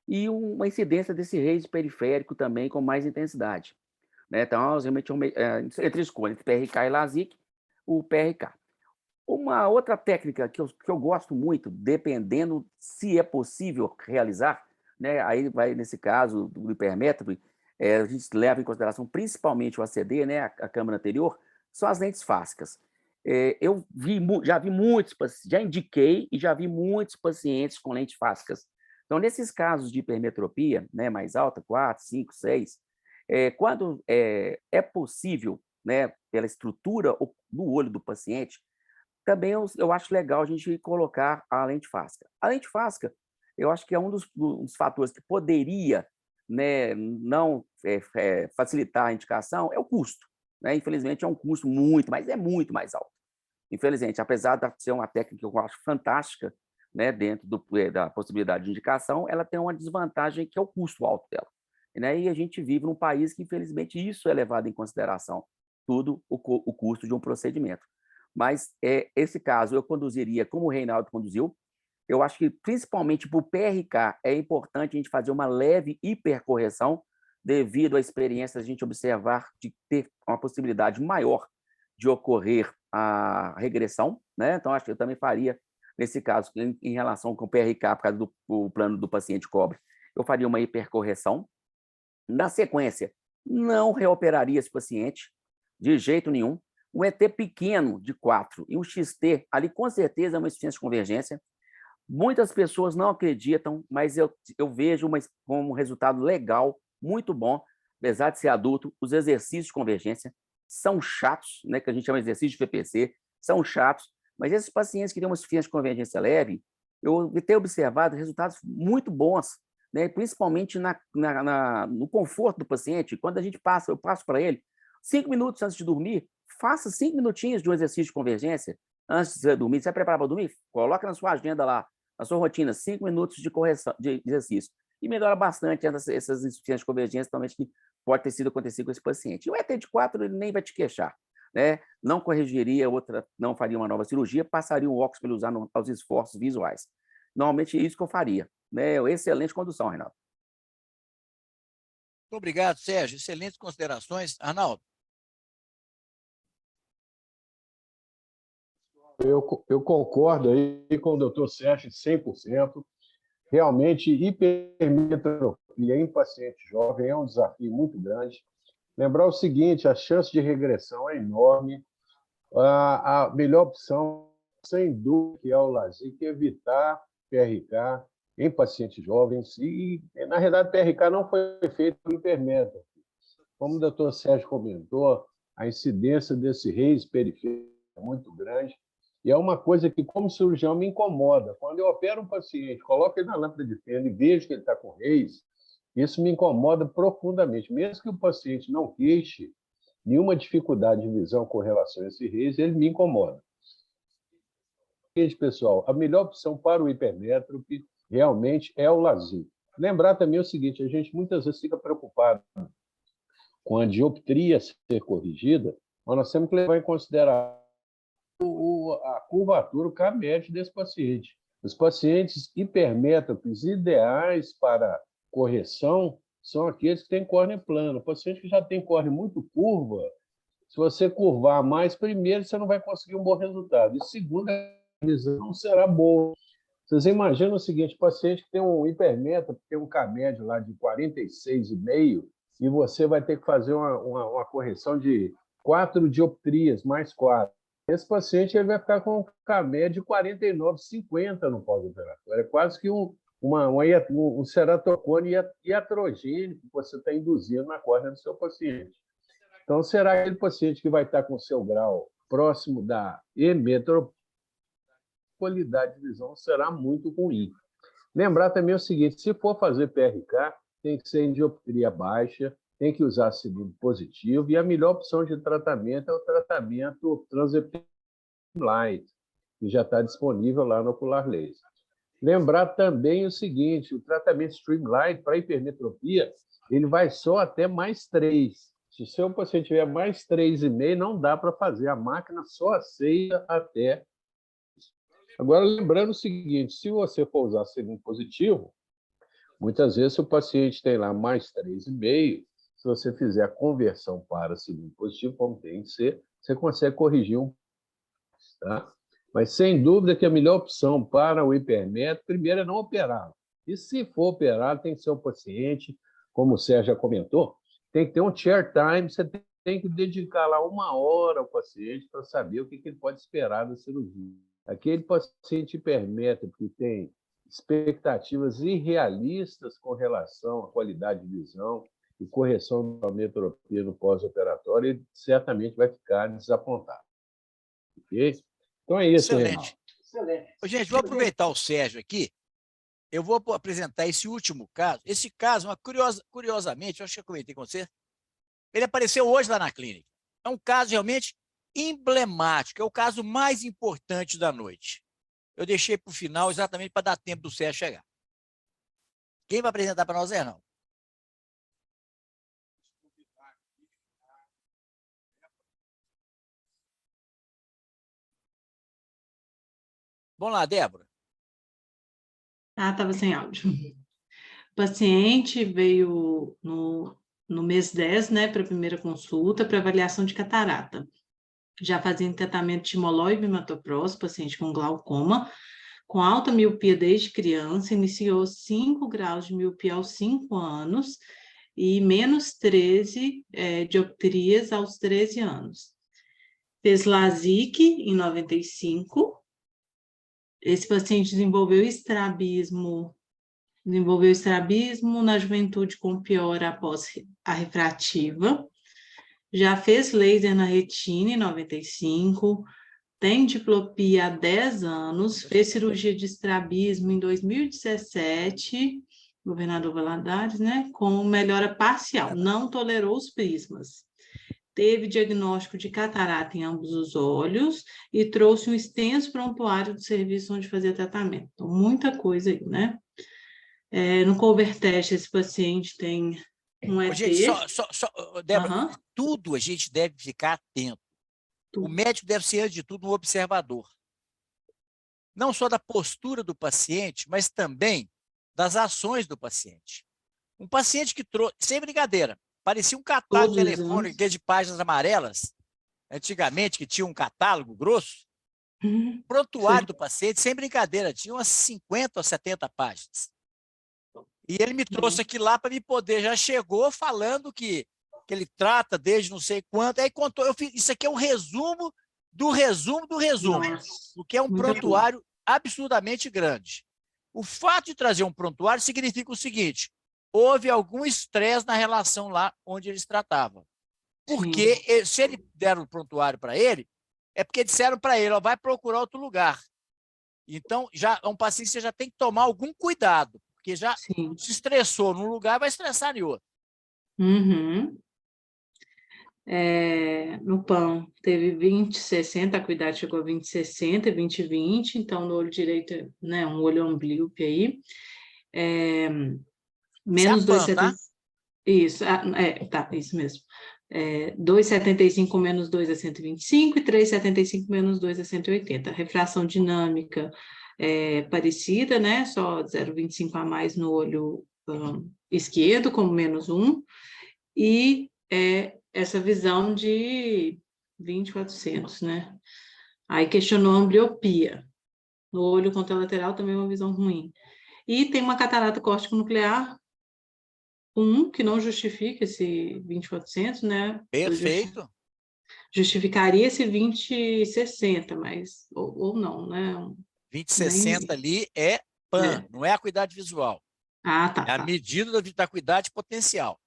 e uma incidência desse raise periférico também com mais intensidade, né? Então, realmente, entre escolha, entre PRK e LASIK, o PRK. Uma outra técnica que eu gosto muito, dependendo se é possível realizar, né? Aí vai, nesse caso, do hipermétrope, a gente leva em consideração principalmente o ACD, né? A câmara anterior, são as lentes fásicas. Já vi muitos, já indiquei e já vi muitos pacientes com lentes fásicas. Então, nesses casos de hipermetropia, né, mais alta, 4, 5, 6, quando é possível, né, pela estrutura do olho do paciente, também eu acho legal a gente colocar a lente fáscica. A lente fáscica, eu acho que é um dos fatores que poderia, né, não facilitar a indicação, é o custo, né? Infelizmente, é um custo mas é muito mais alto. Infelizmente, apesar de ser uma técnica que eu acho fantástica, né, dentro da possibilidade de indicação, ela tem uma desvantagem que é o custo alto dela, né? E a gente vive num país que, infelizmente, isso é levado em consideração, tudo o custo de um procedimento. Mas esse caso eu conduziria como o Reinaldo conduziu. Eu acho que, principalmente para o PRK, é importante a gente fazer uma leve hipercorreção, devido à experiência a gente observar de ter uma possibilidade maior de ocorrer a regressão, né? Então, acho que eu também faria, nesse caso, em relação com o PRK, por causa do plano do paciente cobre, eu faria uma hipercorreção. Na sequência, não reoperaria esse paciente, de jeito nenhum. Um ET pequeno de 4 e um XT, ali com certeza é uma insuficiência de convergência. Muitas pessoas não acreditam, mas eu vejo como um resultado legal, muito bom, apesar de ser adulto. Os exercícios de convergência são chatos, né, que a gente chama de exercício de PPC, são chatos, mas esses pacientes que têm uma insuficiência de convergência leve, eu tenho observado resultados muito bons, né, principalmente no conforto do paciente. Quando eu passo para ele, 5 minutos antes de dormir, faça 5 minutinhos de um exercício de convergência antes de dormir. Você vai preparar para dormir? Coloca na sua agenda lá, na sua rotina, 5 minutos de correção, de exercício. E melhora bastante essas insuficiências de convergência, também, que pode ter sido acontecido com esse paciente. E o ET de 4, ele nem vai te queixar, né? Não corrigiria não faria uma nova cirurgia, passaria um óculos para ele usar aos esforços visuais. Normalmente é isso que eu faria, né? Excelente condução, Reinaldo. Muito obrigado, Sérgio. Excelentes considerações. Arnaldo. Eu concordo aí com o doutor Sérgio 100%. Realmente, hipermetropia em paciente jovem é um desafio muito grande. Lembrar o seguinte, a chance de regressão é enorme. A melhor opção, sem dúvida, que é o LASIK, evitar PRK em pacientes jovens. E, na realidade, PRK não foi feito para hipermétrope. Como o doutor Sérgio comentou, a incidência desse raise periférico é muito grande. E é uma coisa que, como cirurgião, me incomoda. Quando eu opero um paciente, coloco ele na lâmpada de fenda e vejo que ele está com raise, isso me incomoda profundamente. Mesmo que o paciente não queixe nenhuma dificuldade de visão com relação a esse raise, ele me incomoda. Pessoal, a melhor opção para o hipermétrope realmente é o LASIK. Lembrar também o seguinte, a gente muitas vezes fica preocupado com a dioptria ser corrigida, mas nós temos que levar em consideração a curvatura, o K-médio desse paciente. Os pacientes hipermétropes ideais para correção são aqueles que têm córnea plana. O paciente que já tem córnea muito curva, se você curvar mais, primeiro, você não vai conseguir um bom resultado. E segundo, a visão não será boa. Vocês imaginam o seguinte, paciente que tem um hipermétrope, tem um K-médio lá de 46,5, e você vai ter que fazer uma correção de 4 dioptrias, mais 4. Esse paciente ele vai ficar com um K-médio de 49,50 no pós-operatório. É quase que um ceratocone iatrogênico que você está induzindo na córnea do seu paciente. Então, será aquele paciente que vai estar com o seu grau próximo da emetropia, a qualidade de visão será muito ruim. Lembrar também o seguinte, se for fazer PRK, tem que ser em dioptria baixa, tem que usar segundo positivo, e a melhor opção de tratamento é o tratamento Transepic Light, que já está disponível lá no Ocular Laser. Lembrar também o seguinte, o tratamento Streamlight para hipermetropia, ele vai só até mais 3. Se o seu paciente tiver mais 3,5, não dá para fazer. A máquina só aceita até Agora, lembrando o seguinte, se você for usar cilindro positivo, muitas vezes o paciente tem lá mais 3,5, se você fizer a conversão para cilindro positivo, como tem que ser, você consegue corrigir um pouco, tá? Mas, sem dúvida, que a melhor opção para o hipermétrio, primeiro, é não operar. E, se for operar, tem que ser um paciente, como o Sérgio já comentou, tem que ter um chair time, você tem que dedicar lá 1 hora ao paciente para saber o que ele pode esperar da cirurgia. Aquele paciente hipermétrico que tem expectativas irrealistas com relação à qualidade de visão e correção da metropia no pós-operatório, ele certamente vai ficar desapontado. Ok? Então é isso, Excelente. Excelente. Ô, gente, vou aproveitar o Sérgio aqui. Eu vou apresentar esse último caso. Esse caso, curiosamente, eu acho que eu comentei com você, ele apareceu hoje lá na clínica. É um caso realmente emblemático, é o caso mais importante da noite. Eu deixei para o final exatamente para dar tempo do Sérgio chegar. Quem vai apresentar para nós é não. Vamos lá, Débora. Ah, estava sem áudio. O paciente veio no mês 10, né, para a primeira consulta, para avaliação de catarata. Já fazia tratamento de timolol e bimatopróstolo, paciente com glaucoma, com alta miopia desde criança, iniciou 5 graus de miopia aos 5 anos e menos 13 dioptrias aos 13 anos. Fez LASIK em 95. Esse paciente desenvolveu estrabismo na juventude com piora após a refrativa. Já fez laser na retina em 95, tem diplopia há 10 anos, fez cirurgia de estrabismo em 2017, governador Valadares, né, com melhora parcial, não tolerou os prismas. Teve diagnóstico de catarata em ambos os olhos e trouxe um extenso prontuário do serviço onde fazia tratamento. Então, muita coisa aí, né? No Covertest, esse paciente tem um ET. Gente, Débora, Uhum. tudo a gente deve ficar atento. O médico deve ser, antes de tudo, um observador. Não só da postura do paciente, mas também das ações do paciente. Um paciente que trouxe, sem brincadeira, parecia um catálogo telefônico, que é de páginas amarelas, antigamente, que tinha um catálogo grosso. O prontuário do paciente, sem brincadeira, tinha umas 50 ou 70 páginas. E ele me trouxe aqui lá para me poder, já chegou falando que ele trata desde não sei quanto, aí contou, isso aqui é um resumo do resumo do resumo, o que é um prontuário absurdamente grande. O fato de trazer um prontuário significa o seguinte: houve algum estresse na relação lá onde eles tratavam. Porque se ele deram o prontuário para ele, é porque disseram para ele, ó, vai procurar outro lugar. Então, já um paciente você já tem que tomar algum cuidado, porque já se estressou num lugar, vai estressar em outro. Uhum. No PAN, teve 20/60, a acuidade chegou a 20/60 e 20/20, então no olho direito, né, um olho amblíope aí. Menos 2,75. Isso, tá, isso mesmo. 2,75 com menos 2 é 125 e 3,75 menos 2 é 180. Refração dinâmica parecida, né? Só 0,25 a mais no olho esquerdo, como menos 1. E essa visão de 20/400, né? Aí questionou a ambliopia. No olho contralateral também é uma visão ruim. E tem uma catarata córtico-nuclear 1, que não justifica esse 20/400, né? Perfeito. Justificaria esse 20/60, mas, ou não, né? 20/60 ali é PAN, não é acuidade visual. Ah, tá. É a medida da acuidade potencial.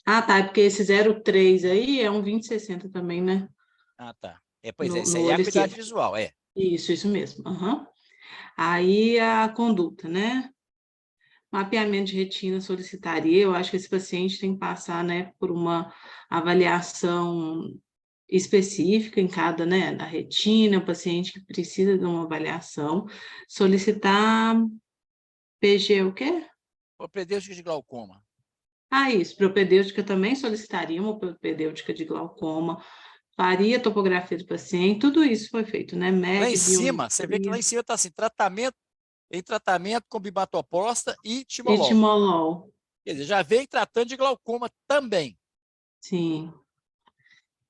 Ah, tá, é porque esse 0,3 aí é um 20/60 também, né? Ah, tá. Pois é, isso No aí é olho acuidade esquerdo. visual, Isso mesmo. Uhum. Aí a conduta, né? Mapeamento de retina solicitaria, eu acho que esse paciente tem que passar, né, por uma avaliação específica em cada, né, da retina, o paciente que precisa de uma avaliação, solicitar PG o quê? Propedêutica de glaucoma. Isso, propedêutica também solicitaria uma propedêutica de glaucoma, Faria a topografia do paciente, tudo isso foi feito, né? Lá em MEG, cima, você vê que lá em cima está assim, tratamento com bimatoprosta e e timolol. timolol, Quer dizer, já veio tratando de glaucoma também. sim.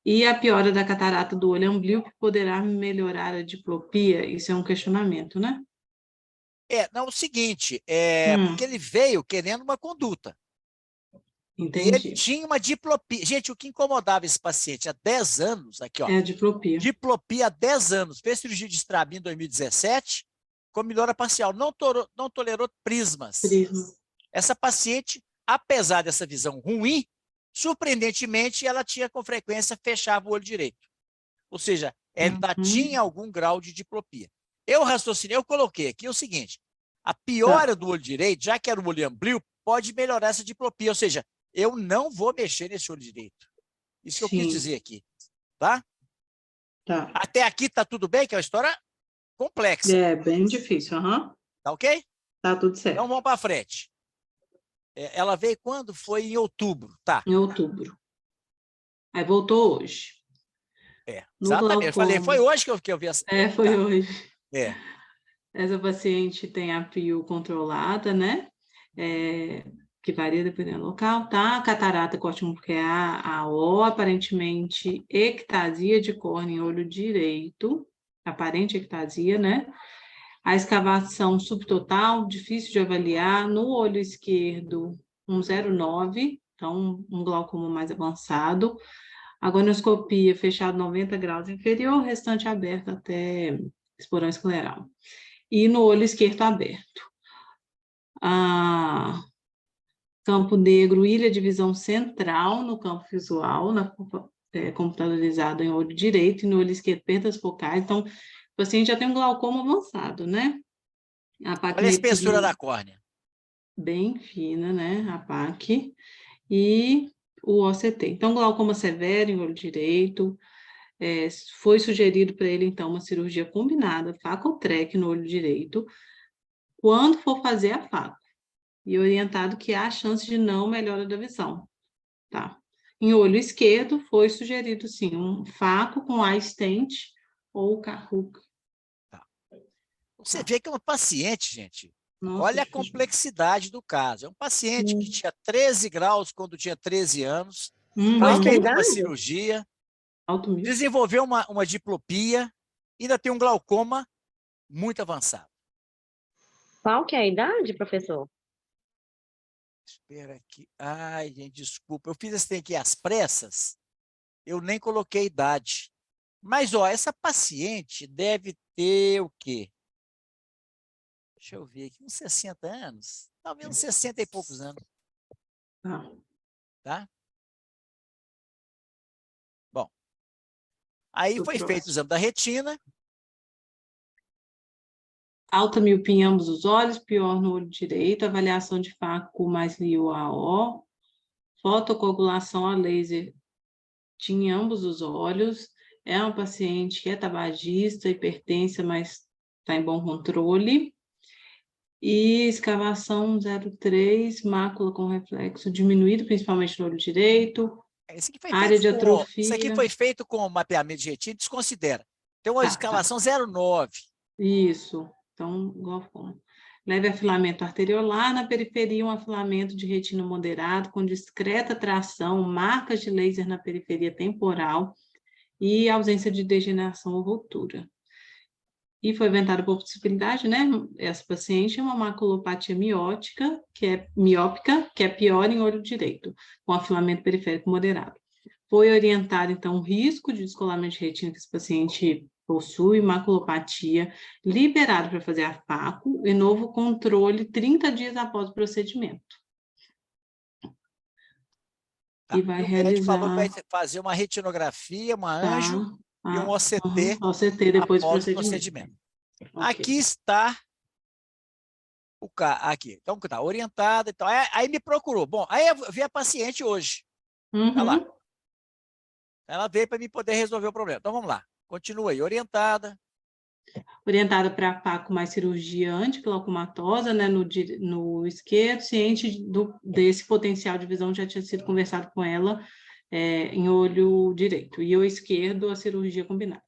E a piora da catarata do olho amblíope poderá melhorar a diplopia? Isso é um questionamento, né? Não, o seguinte, porque Hum, ele veio querendo uma conduta. E ele entendi. tinha uma diplopia. Gente, o que incomodava esse paciente há 10 anos, aqui, ó, É a diplopia. diplopia há 10 anos, fez cirurgia de estrabismo em 2017, com melhora parcial, não tolerou prismas. Prisma. Essa paciente, apesar dessa visão ruim, surpreendentemente, ela tinha com frequência, fechava o olho direito. Ou seja, ela ainda tinha algum grau de diplopia. Eu raciocinei, eu coloquei aqui o seguinte, a piora do olho direito, já que era o olho amblíope, pode melhorar essa diplopia, ou seja, eu não vou mexer nesse olho direito. Isso que eu quis dizer aqui, tá? Tá. Até aqui está tudo bem, que é uma história complexa. É bem difícil, Tá ok? Tá tudo certo. Então vamos para frente. Ela veio quando? Foi em outubro, tá? Em outubro. Aí voltou hoje. No Exatamente. Eu falei, foi glaucoma. hoje que eu vi essa. Foi tá. hoje. Essa paciente tem a PIU controlada, né? Que varia dependendo do local, tá? Catarata corticomucea, AO, aparentemente ectasia de córnea em olho direito, aparente ectasia, né? A escavação subtotal, difícil de avaliar, no olho esquerdo, 1,09, então um glaucoma mais avançado. A gonioscopia fechado 90 graus inferior, restante aberto até esporão escleral. E no olho esquerdo aberto. Campo negro, ilha de visão central no campo visual, computadorizado em olho direito, e no olho esquerdo, perdas focais. Então, o paciente já tem um glaucoma avançado, né? Olha a espessura da córnea. Bem fina, né? A PAC. E o OCT. Então, glaucoma severo em olho direito. Foi sugerido para ele, então, uma cirurgia combinada, Facotrec no olho direito, quando for fazer a faco. E orientado que há chance de não melhora da visão, tá? Em olho esquerdo, foi sugerido, sim, um faco com iStent ou Kahook. Tá. Você vê que é uma paciente, gente, Nossa, olha a difícil. complexidade do caso. É um paciente que tinha 13 graus quando tinha 13 anos, Qual foi que é a feita uma idade? cirurgia, Alto mil. desenvolveu uma diplopia, ainda tem um glaucoma muito avançado. Qual que é a idade, professor? Espera aqui. Ai, gente, desculpa. Eu fiz esse trem aqui às pressas, eu nem coloquei idade. Mas, ó, essa paciente deve ter o quê? Deixa eu ver aqui, uns 60 anos? Talvez uns 60 e poucos anos. Tá? Bom. Aí foi feito o exame da retina. Alta miopia em ambos os olhos, pior no olho direito, avaliação de faco mais LIO-AO, fotocoagulação a laser tinha em ambos os olhos, é uma paciente que é tabagista, hipertensa, mas está em bom controle, e escavação 0,3, mácula com reflexo diminuído, principalmente no olho direito, área de atrofia... Isso aqui foi feito com mapeamento de retina, desconsidera. Tem uma escavação 0,9. Isso. Então, glaucoma. Leve afilamento arteriolar, na periferia um afilamento de retina moderado, com discreta tração, marcas de laser na periferia temporal e ausência de degeneração ou ruptura. E foi aventada por possibilidade, né? Essa paciente é uma maculopatia miópica, que é pior em olho direito, com afilamento periférico moderado. Foi orientado, então, o risco de descolamento de retina que esse paciente possui, maculopatia, liberado para fazer a faco e novo controle 30 dias após o procedimento. E vai realizar... O médico falou que vai fazer uma retinografia, uma anjo e um OCT, OCT depois do procedimento. Okay. Aqui está o cara, aqui. Então, tá orientada. Então, aí me procurou. Bom, aí eu vi a paciente hoje. Tá lá. Ela veio para mim poder resolver o problema. Então, vamos lá. Continua aí, orientada. Orientada para faco mais cirurgia antiglaucomatosa, né, no esquerdo, ciente desse potencial de visão, já tinha sido conversado com ela, em olho direito, e o esquerdo, a cirurgia combinada.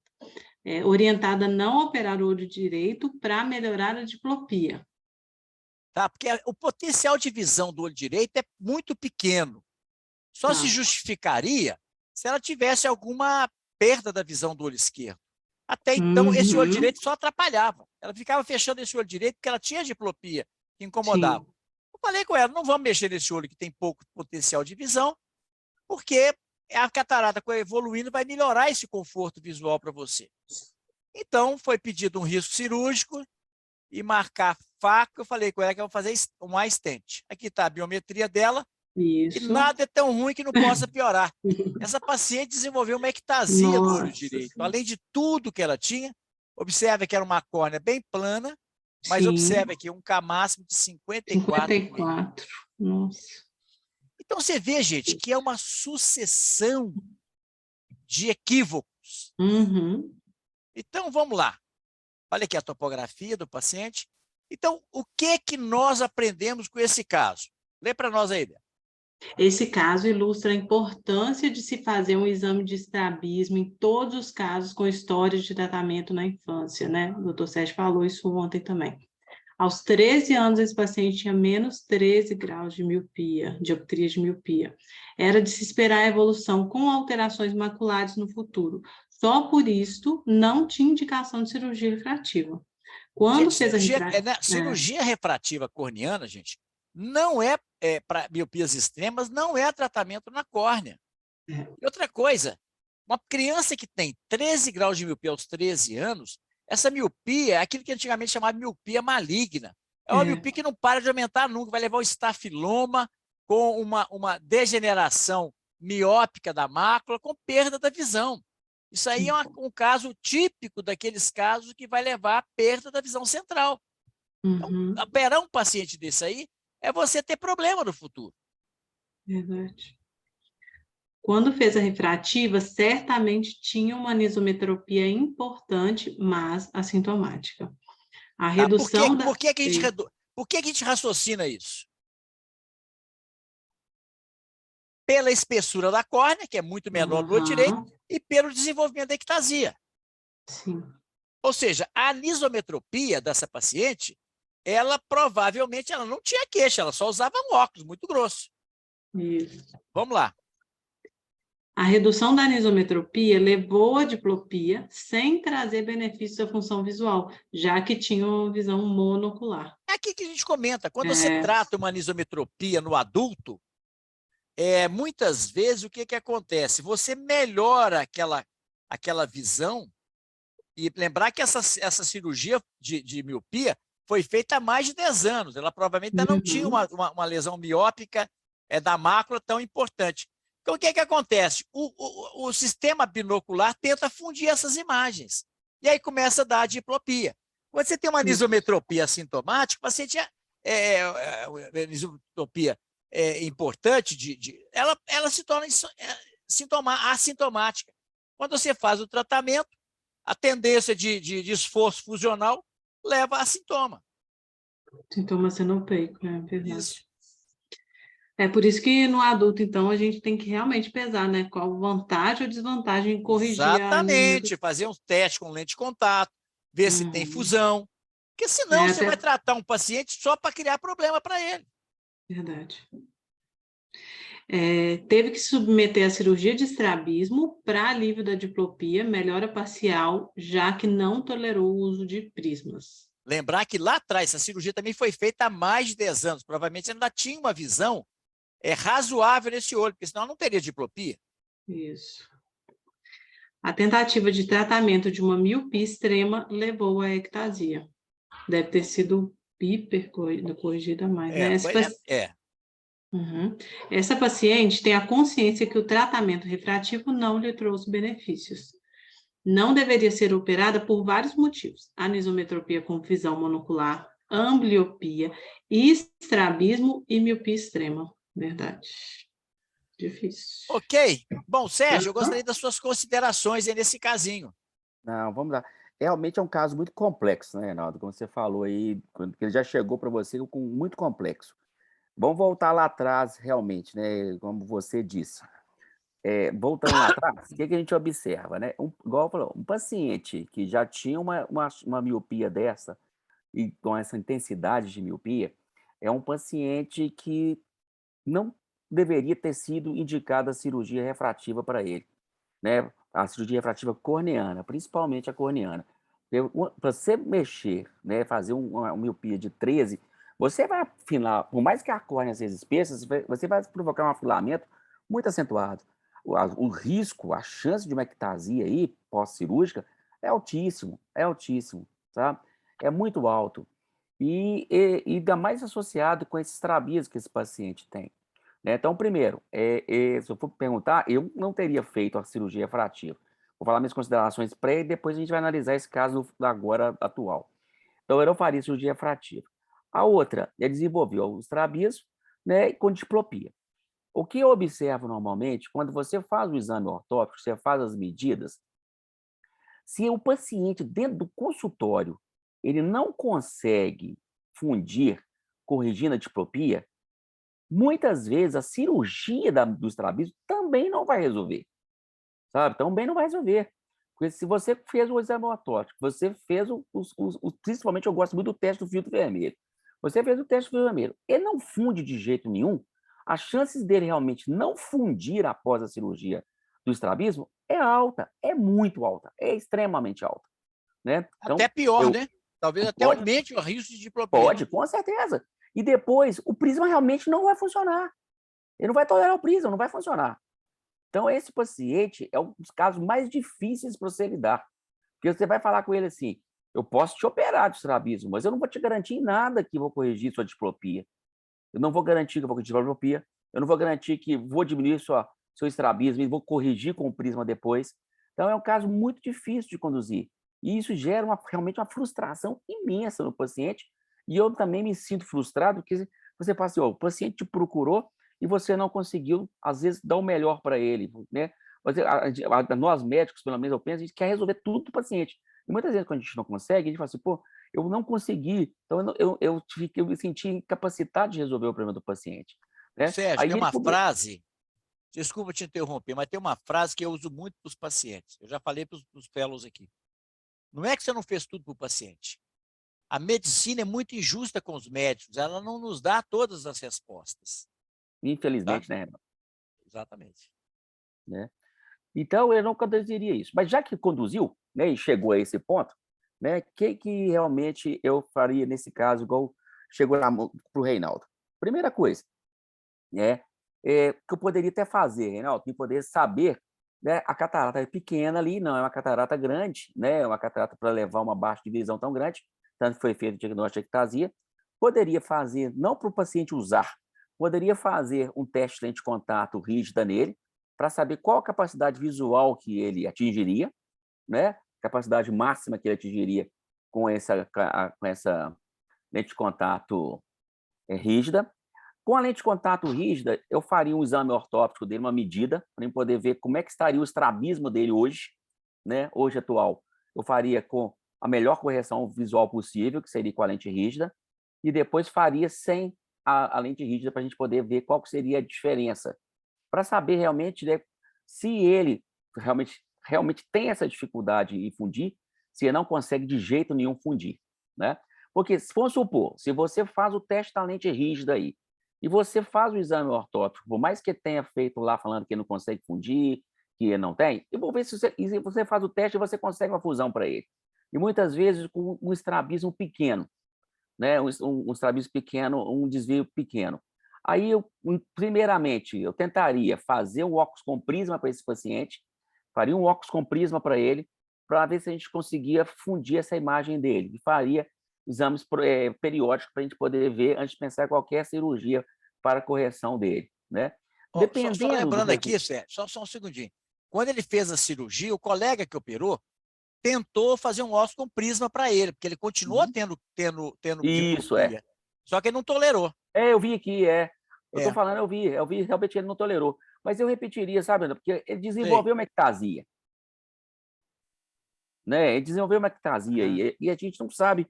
Orientada a não operar o olho direito para melhorar a diplopia. Tá? Porque o potencial de visão do olho direito é muito pequeno. Só se justificaria se ela tivesse alguma perda da visão do olho esquerdo. Até então, esse olho direito só atrapalhava. Ela ficava fechando esse olho direito porque ela tinha diplopia, que incomodava. Sim. Eu falei com ela, não vamos mexer nesse olho que tem pouco potencial de visão, porque a catarata evoluindo vai melhorar esse conforto visual para você. Então, foi pedido um risco cirúrgico e marcar faca. Eu falei com ela que eu vou fazer uma stent. Aqui está a biometria dela, e Isso. nada é tão ruim que não possa piorar. Essa paciente desenvolveu uma ectasia no olho Nossa direito. Senhora. Além de tudo que ela tinha, observe que era uma córnea bem plana, mas Sim. observe aqui um K máximo de 54. 54. Nossa. Então, você vê, gente, que é uma sucessão de equívocos. Uhum. Então, vamos lá. Olha aqui a topografia do paciente. Então, o que nós aprendemos com esse caso? Lê para nós aí, Bia. Esse caso ilustra a importância de se fazer um exame de estrabismo em todos os casos com história de tratamento na infância, né? O doutor Sérgio falou isso ontem também. Aos 13 anos, esse paciente tinha menos 13 graus de miopia, dioptria de miopia. Era de se esperar a evolução com alterações maculares no futuro. Só por isso, não tinha indicação de cirurgia refrativa. Quando Gente, fez a refrativa... cirurgia refrativa corneana, gente, não é, para miopias extremas, não é tratamento na córnea. E outra coisa, uma criança que tem 13 graus de miopia aos 13 anos, essa miopia é aquilo que antigamente chamava de miopia maligna. É uma miopia que não para de aumentar nunca, vai levar o estafiloma com uma degeneração miópica da mácula, com perda da visão. Isso aí é um caso típico daqueles casos que vai levar à perda da visão central. Então, operar um paciente desse aí é você ter problema no futuro. Verdade. Quando fez a refrativa, certamente tinha uma anisometropia importante, mas assintomática. A redução Por que a gente raciocina isso? Pela espessura da córnea, que é muito menor no olho direito, e pelo desenvolvimento da ectasia. Sim. Ou seja, a anisometropia dessa paciente, ela provavelmente não tinha queixa, ela só usava um óculos muito grosso. Isso. Vamos lá. A redução da anisometropia levou à diplopia sem trazer benefícios à função visual, já que tinha uma visão monocular. É aqui que a gente comenta. Quando você trata uma anisometropia no adulto, muitas vezes o que acontece? Você melhora aquela visão, e lembrar que essa cirurgia de miopia foi feita há mais de 10 anos. Ela provavelmente ainda não tinha uma lesão miópica da mácula tão importante. Então, o que acontece? O sistema binocular tenta fundir essas imagens. E aí começa a dar a diplopia. Quando você tem uma anisometropia assintomática, o paciente anisometropia importante, ela se torna assintomática. Quando você faz o tratamento, a tendência de esforço fusional leva a sintoma. Sintoma senopeico, é verdade. Isso. É por isso que no adulto, então, a gente tem que realmente pesar, né? Qual vantagem ou desvantagem em corrigir Exatamente, fazer um teste com lente de contato, ver se tem fusão. Porque senão você vai tratar um paciente só para criar problema para ele. Verdade. Teve que submeter à cirurgia de estrabismo para alívio da diplopia, melhora parcial, já que não tolerou o uso de prismas. Lembrar que lá atrás, essa cirurgia também foi feita há mais de 10 anos. Provavelmente ainda tinha uma visão razoável nesse olho, porque senão não teria diplopia. Isso. A tentativa de tratamento de uma miopia extrema levou à ectasia. Deve ter sido hiper corrigida mais, né? Essa paciente tem a consciência que o tratamento refrativo não lhe trouxe benefícios. Não deveria ser operada por vários motivos: anisometropia com visão monocular, ambliopia, estrabismo e miopia extrema. Verdade. Difícil. Ok. Bom, Sérgio, eu gostaria das suas considerações aí nesse casinho. Não, vamos lá. Realmente é um caso muito complexo, né, Reinaldo? Como você falou aí, quando ele já chegou para você com muito complexo. Vamos voltar lá atrás, realmente, né? Como você disse. voltando lá atrás, o que a gente observa, né? Igual falou, um paciente que já tinha uma miopia dessa, e com essa intensidade de miopia, é um paciente que não deveria ter sido indicada a cirurgia refrativa para ele, né? A cirurgia refrativa corneana, principalmente a corneana. Para você mexer, né, fazer uma miopia de 13, você vai afinar, por mais que a córnea seja espessa, você vai provocar um afilamento muito acentuado. O risco, a chance de uma ectasia aí, pós-cirúrgica, é altíssimo, tá? É muito alto. E ainda mais associado com esses estrabias que esse paciente tem, né? Então, primeiro, se eu for perguntar, eu não teria feito a cirurgia refrativa. Vou falar minhas considerações pré e depois a gente vai analisar esse caso agora atual. Então, eu não faria cirurgia refrativa. A outra é desenvolver os estrabias, né, com diplopia. O que eu observo normalmente, quando você faz o exame ortóptico, você faz as medidas, se o paciente, dentro do consultório, ele não consegue fundir, corrigindo a diplopia, muitas vezes a cirurgia do estrabismo também não vai resolver, sabe? Também não vai resolver. Porque se você fez o exame ortóptico, você fez principalmente eu gosto muito do teste do filtro vermelho. Você fez o teste do filtro vermelho, ele não funde de jeito nenhum, as chances dele realmente não fundir após a cirurgia do estrabismo é alta, é muito alta, é extremamente alta, né? Então, Até pior, né? Talvez até aumente o risco de diplopia. Pode, com certeza. E depois, o prisma realmente não vai funcionar. Ele não vai tolerar o prisma, não vai funcionar. Então, esse paciente é um dos casos mais difíceis para você lidar. Porque você vai falar com ele assim, eu posso te operar de estrabismo, mas eu não vou te garantir em nada que vou corrigir sua diplopia. Eu não vou garantir que vou corrigir sua diplopia. Eu não vou garantir que vou diminuir seu estrabismo e vou corrigir com o prisma depois. Então, é um caso muito difícil de conduzir. E isso gera realmente uma frustração imensa no paciente. E eu também me sinto frustrado porque você fala assim, o paciente te procurou e você não conseguiu, às vezes, dar o melhor para ele, né? Nós médicos, pelo menos eu penso, a gente quer resolver tudo do paciente. E muitas vezes, quando a gente não consegue, a gente fala assim, pô, eu não consegui, então eu me senti incapacitado de resolver o problema do paciente, né? Sérgio, Aí tem uma frase, desculpa te interromper, mas tem uma frase que eu uso muito para os pacientes. Eu já falei para os fellows aqui. Não é que você não fez tudo para o paciente. A medicina é muito injusta com os médicos, ela não nos dá todas as respostas. Infelizmente, tá? né, Renato? Exatamente. Né? Então, eu não conduziria isso. Mas já que conduziu, né, e chegou a esse ponto, né, que realmente eu faria nesse caso, igual chegou para o Reinaldo? Primeira coisa, né, que eu poderia até fazer, Reinaldo, e poder saber, né, a catarata é pequena ali, não é uma catarata grande, né, é uma catarata para levar uma baixa de visão tão grande, tanto que foi feito o diagnóstico de ectasia. Poderia fazer, não para o paciente usar, poderia fazer um teste de lente de contato rígida nele, para saber qual a capacidade visual que ele atingiria, né? Capacidade máxima que ele atingiria com essa lente de contato rígida. Com a lente de contato rígida, eu faria um exame ortóptico dele, uma medida, para poder ver como é que estaria o estrabismo dele hoje, né? Hoje atual. Eu faria com a melhor correção visual possível, que seria com a lente rígida, e depois faria sem a lente rígida para a gente poder ver qual que seria a diferença, para saber realmente, né, se ele realmente tem essa dificuldade em fundir, se ele não consegue de jeito nenhum fundir, né? Porque, vamos supor, se você faz o teste da lente rígida aí, e você faz o exame ortóptico, por mais que tenha feito lá falando que ele não consegue fundir, que ele não tem, e vou ver se você faz o teste e você consegue uma fusão para ele. E muitas vezes com um estrabismo pequeno, né? Um estrabismo pequeno, um desvio pequeno. Aí, primeiramente, eu tentaria fazer um óculos com prisma para esse paciente, faria um óculos com prisma para ele, para ver se a gente conseguia fundir essa imagem dele, e faria exames periódicos para a gente poder ver antes de pensar em qualquer cirurgia para a correção dele, né? Só lembrando aqui, Sérgio, só um segundinho. Quando ele fez a cirurgia, o colega que operou tentou fazer um óculos com prisma para ele, porque ele continuou tendo isso, diplopia, só que ele não tolerou. Eu vi aqui, eu estou falando, eu vi, realmente ele não tolerou. Mas eu repetiria, sabe, porque ele desenvolveu uma ectasia. Né? Ele desenvolveu uma ectasia aí, e a gente não sabe,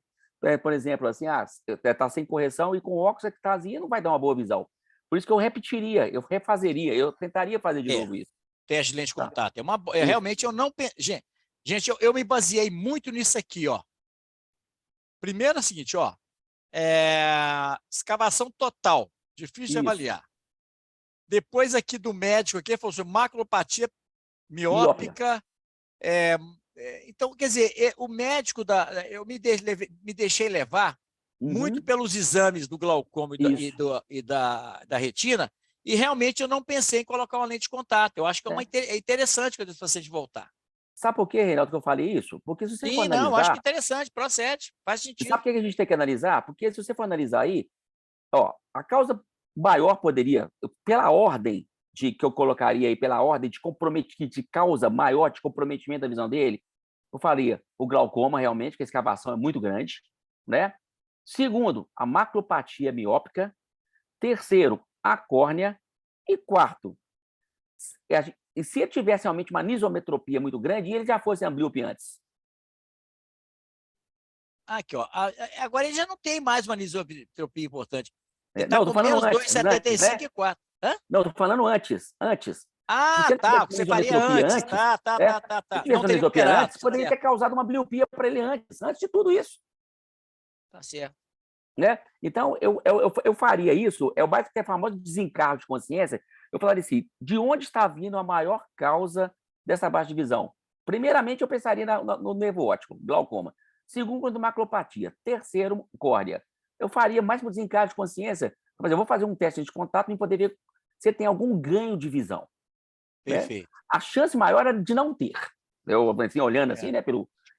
por exemplo, assim, está sem correção e com óculos a ectasia não vai dar uma boa visão. Por isso que eu repetiria, eu refazeria, eu tentaria fazer de novo isso. teste de lente de Tá. contato. Isso. Realmente eu não... Gente, eu me baseei muito nisso aqui, ó. Primeiro é o seguinte, ó. Escavação total, difícil de Isso. avaliar. Depois aqui do médico, aqui, falou assim, maculopatia Miópica. miópica. Então, quer dizer, o médico, eu me deixei levar muito Uhum. pelos exames do glaucoma Isso. e da retina, e realmente eu não pensei em colocar uma lente de contato. Eu acho que é interessante quando esse paciente voltar. Sabe por quê, Reinaldo, que eu falei isso? Porque se você for Sim, não, eu acho que é analisar, interessante, procede, faz e sentido. sabe por que a gente tem que analisar? Porque se você for analisar aí, ó, a causa maior poderia, pela ordem que eu colocaria aí, pela ordem de causa maior de comprometimento da visão dele, eu faria o glaucoma, realmente, que a escavação é muito grande, né? Segundo, a maculopatia miópica. Terceiro, a córnea. E quarto, e se ele tivesse realmente uma anisometropia muito grande, e ele já fosse amblíope antes? Aqui, ó. Agora ele já não tem mais uma anisotropia importante. Ele está Não, com estou falando menos antes, 2,75 e 4. Hã? Não, estou falando antes. Se Ah, ele tá. tivesse Você faria anisotropia antes. antes, Tá. se tivesse Não teria anisotropia operado. antes, poderia ter causado uma ambliopia para ele antes de tudo isso. Tá certo. Né? Então, eu faria isso, é o mais que é famoso desencargo de consciência. Eu falaria assim, de onde está vindo a maior causa dessa baixa de visão? Primeiramente, eu pensaria no nervo óptico, glaucoma. Segundo, maculopatia. Terceiro, córnea. Eu faria mais para o desencargo de consciência, mas eu vou fazer um teste de contato para poder ver se tem algum ganho de visão. Perfeito. Né? A chance maior é de não ter. Eu, assim, olhando assim, né,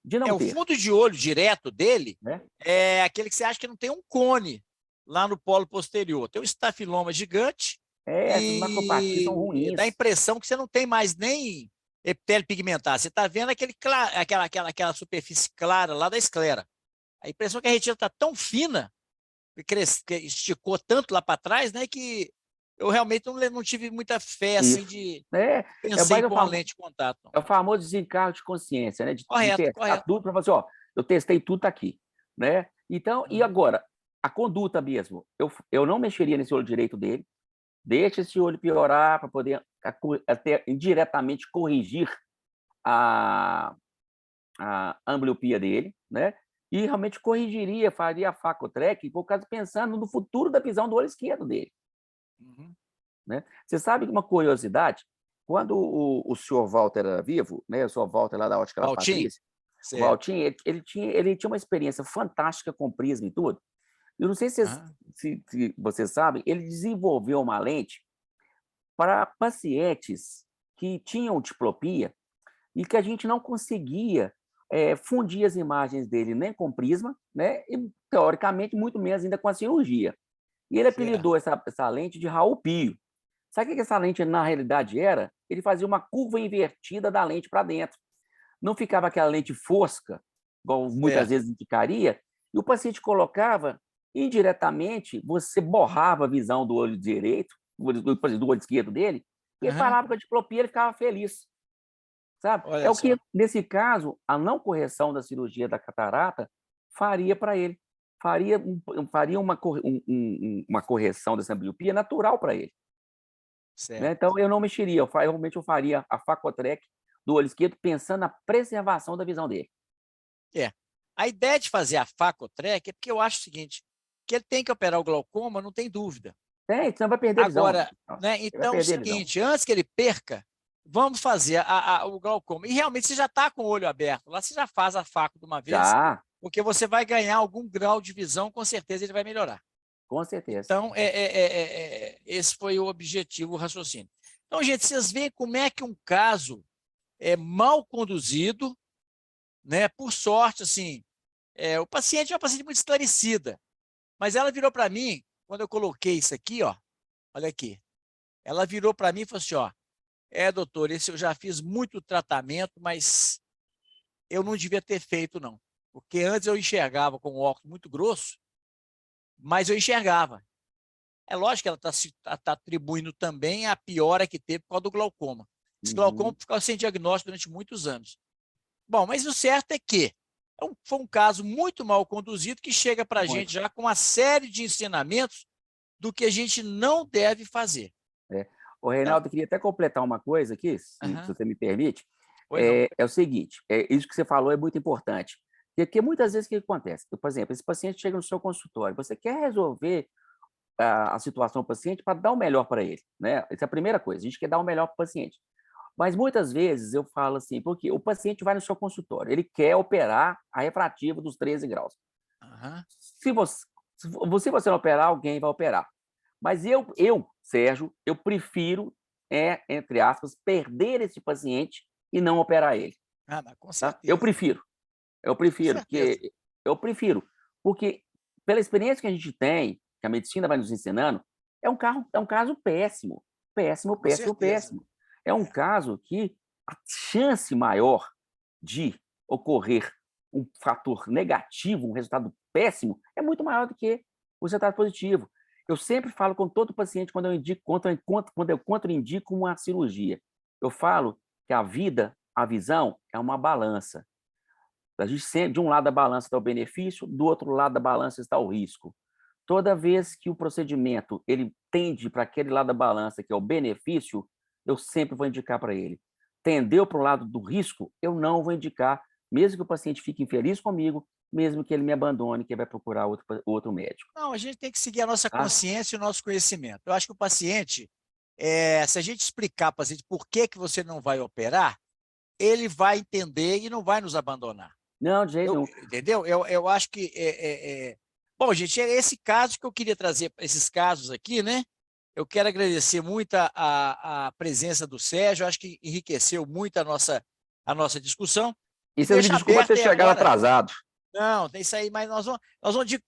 de não ter. O fundo de olho direto dele, né? É aquele que você acha que não tem um cone lá no polo posterior. Tem um estafiloma gigante. Essas macropatias são ruins. Dá a impressão que você não tem mais nem epitélio pigmentado. Você está vendo aquela superfície clara lá da esclera. A impressão é que a retina está tão fina, que esticou tanto lá para trás, né, que eu realmente não tive muita fé assim, de pensei com a lente de contato. Não. É o famoso desencargo de consciência, né? De Correto. tudo para fazer, ó, eu testei tudo, tá aqui. Né? Então, e agora? A conduta mesmo. Eu não mexeria nesse olho direito dele, deixa esse olho piorar para poder até indiretamente corrigir a ambliopia dele, né? E realmente corrigiria, faria a facotrec, por causa pensando no futuro da visão do olho esquerdo dele. Né? Você sabe uma curiosidade? Quando o senhor Walter era vivo, né? O senhor Walter lá da Ótica La Patrícia, o Valtim, ele tinha uma experiência fantástica com prisma e tudo. Eu não sei se vocês sabem, ele desenvolveu uma lente para pacientes que tinham diplopia e que a gente não conseguia fundir as imagens dele nem com prisma, né? E, teoricamente, muito menos ainda com a cirurgia. E ele apelidou essa lente de Raul Pio. Sabe o que essa lente, na realidade, era? Ele fazia uma curva invertida da lente para dentro. Não ficava aquela lente fosca, igual muitas vezes indicaria, e o paciente colocava, indiretamente, você borrava a visão do olho direito, do olho esquerdo dele, e ele parava com a diplopia, ele ficava feliz. Sabe? Olha o que, nesse caso, a não correção da cirurgia da catarata faria para ele. Faria uma correção dessa ambliopia natural para ele. Né? Então, eu não mexeria. Realmente, eu faria a facotrec do olho esquerdo pensando na preservação da visão dele. A ideia de fazer a facotrec é porque eu acho o seguinte, que ele tem que operar o glaucoma, não tem dúvida. Senão vai perder a visão. Agora, né, então é o seguinte, antes que ele perca, vamos fazer o glaucoma. E realmente você já está com o olho aberto. Lá você já faz a faco de uma vez. Já. Porque você vai ganhar algum grau de visão, com certeza ele vai melhorar. Com certeza. Então, esse foi o objetivo, o raciocínio. Então, gente, vocês veem como é que um caso é mal conduzido, né? Por sorte, assim, o paciente é uma paciente muito esclarecida, mas ela virou para mim, quando eu coloquei isso aqui, ó, olha aqui, ela virou para mim e falou assim, ó, doutor, esse eu já fiz muito tratamento, mas eu não devia ter feito, não. Porque antes eu enxergava com um óculos muito grosso, mas eu enxergava. É lógico que ela está atribuindo também a piora que teve por causa do glaucoma. Esse glaucoma ficou sem diagnóstico durante muitos anos. Bom, mas o certo é que foi um caso muito mal conduzido que chega para a gente já com uma série de ensinamentos do que a gente não deve fazer. O Reinaldo, eu queria até completar uma coisa aqui, se você me permite. É o seguinte, isso que você falou é muito importante. Porque muitas vezes o que acontece? Por exemplo, esse paciente chega no seu consultório, você quer resolver a situação do paciente para dar o melhor para ele, né? Essa é a primeira coisa, a gente quer dar o melhor para o paciente. Mas muitas vezes eu falo assim, porque o paciente vai no seu consultório, ele quer operar a refrativa dos 13 graus. Se você não operar, alguém vai operar. Mas eu, Sérgio, eu prefiro, entre aspas, perder esse paciente e não operar ele. Mas com certeza. Eu prefiro, porque pela experiência que a gente tem, que a medicina vai nos ensinando, é um caso péssimo. É um caso que a chance maior de ocorrer um fator negativo, um resultado péssimo, é muito maior do que o resultado positivo. Eu sempre falo com todo paciente quando eu indico uma cirurgia. Eu falo que a visão é uma balança. A gente sempre, de um lado da balança está o benefício, do outro lado da balança está o risco. Toda vez que o procedimento ele tende para aquele lado da balança, que é o benefício, eu sempre vou indicar para ele. Tendeu para o lado do risco, eu não vou indicar, mesmo que o paciente fique infeliz comigo, mesmo que ele me abandone, que ele vai procurar outro médico. Não, a gente tem que seguir a nossa consciência e o nosso conhecimento. Eu acho que o paciente, se a gente explicar para o paciente por que você não vai operar, ele vai entender e não vai nos abandonar. Não, de jeito nenhum. Entendeu? Eu acho que... Bom, gente, é esse caso que eu queria trazer, esses casos aqui, né? Eu quero agradecer muito a presença do Sérgio, eu acho que enriqueceu muito a nossa discussão. E você me desculpa ter chegado atrasado. Não, tem isso aí, mas nós vamos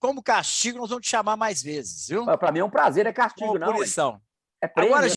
como castigo, nós vamos te chamar mais vezes, viu? Para mim é um prazer, é castigo, não. Punição. É prêmio. Agora,